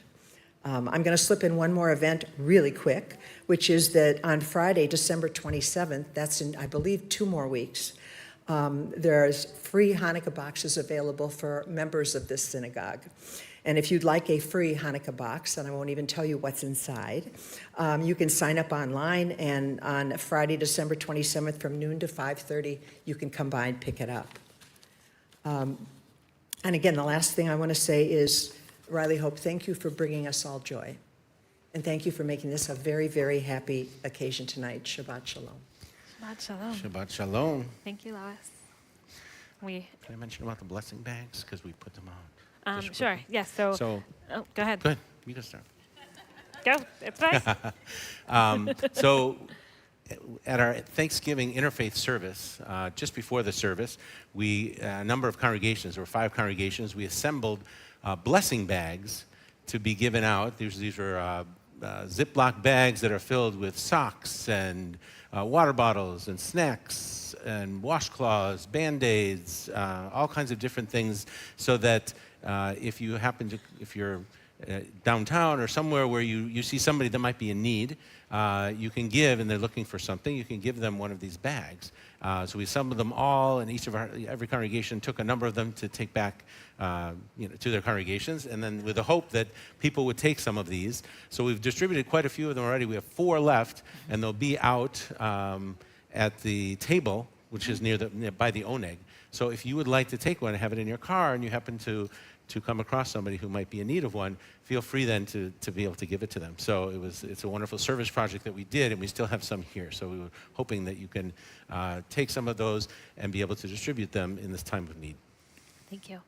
I'm going to slip in one more event really quick, which is that on Friday, December 27th, that's in, I believe, 2 more weeks, there's free Hanukkah boxes available for members of this synagogue. And if you'd like a free Hanukkah box, and I won't even tell you what's inside, you can sign up online, and on Friday, December 27th from noon to 5:30, you can come by and pick it up. And again, the last thing I want to say is, Riley Hope, thank you for bringing us all joy. And thank you for making this a very, very happy occasion tonight. Shabbat Shalom. Shabbat Shalom. Shabbat Shalom. Thank you, Lois. Can I mention about the blessing bags? Because we put them out. Sure, yes, so go ahead. Good. You can start. Go, it's nice. So at our Thanksgiving interfaith service, just before the service, a number of congregations, there were 5 congregations, we assembled blessing bags to be given out. These were Ziploc bags that are filled with socks and water bottles and snacks and washcloths, Band-Aids, all kinds of different things, so that if you're downtown or somewhere where you see somebody that might be in need, you can give, and they're looking for something, you can give them one of these bags. So we assembled them all, and every congregation took a number of them to take back to their congregations, and then with the hope that people would take some of these. So we've distributed quite a few of them already. We have 4 left, and they'll be out at the table, which is by the Oneg. So if you would like to take one and have it in your car, and you happen to come across somebody who might be in need of one, feel free then to be able to give it to them. So it's a wonderful service project that we did, and we still have some here. So we were hoping that you can take some of those and be able to distribute them in this time of need. Thank you.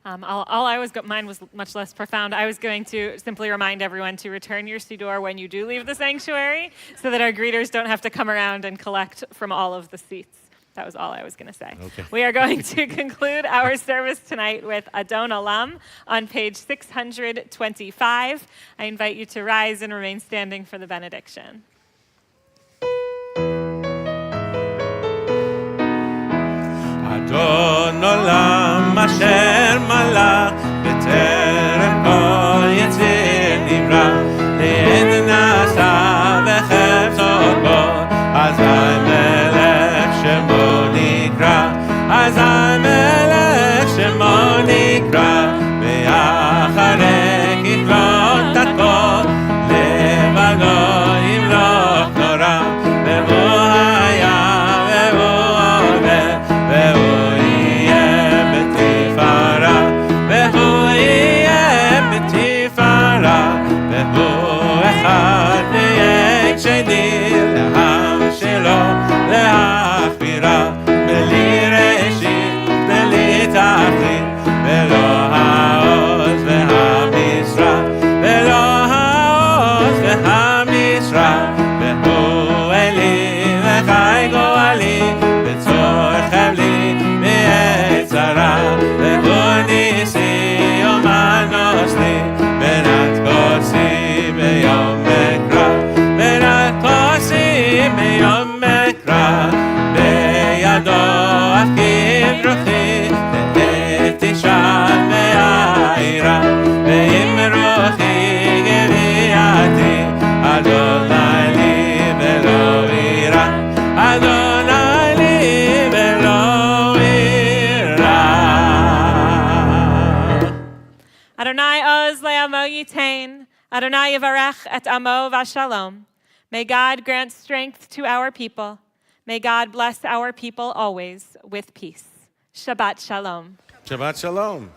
Mine was much less profound. I was going to simply remind everyone to return your siddur when you do leave the sanctuary, so that our greeters don't have to come around and collect from all of the seats. That was all I was going to say. Okay. We are going to conclude our service tonight with Adon Olam on page 625. I invite you to rise and remain standing for the benediction. Adon Olam asher malach b'terem kol yitzir nivra le'ed nasa v'chefzot bo azai melech shemo nikra azai melech shemo nikra ve'acharei kiflot hakol levado yimloch Torah ve'vo haya ve'vo oleh ve'vo yeh b'tifara ve'vo yeh b'tifara ve'vo echad ve'yek sheni לעם שלו להכבירה בלי ראשית בלי תכלית ולא העוז והמשרה ולא העוז והמשרה והוא אלי וחי גואלי וצור חבלי מעת צרה והוא ניסי יומן נוסני בנת קוצי ביום מקרא בנת קוצי ביום מקרא בידו אפקיד רוחי תשאל מהעירה ועם רוחי גביעתי אדוני לי ולא יירא אדוני לי ולא יירא Adonai oz le'amo yitain. Adonai yivarech et amo v'shalom. May God grant strength to our people. May God bless our people always with peace. Shabbat shalom. Shabbat shalom.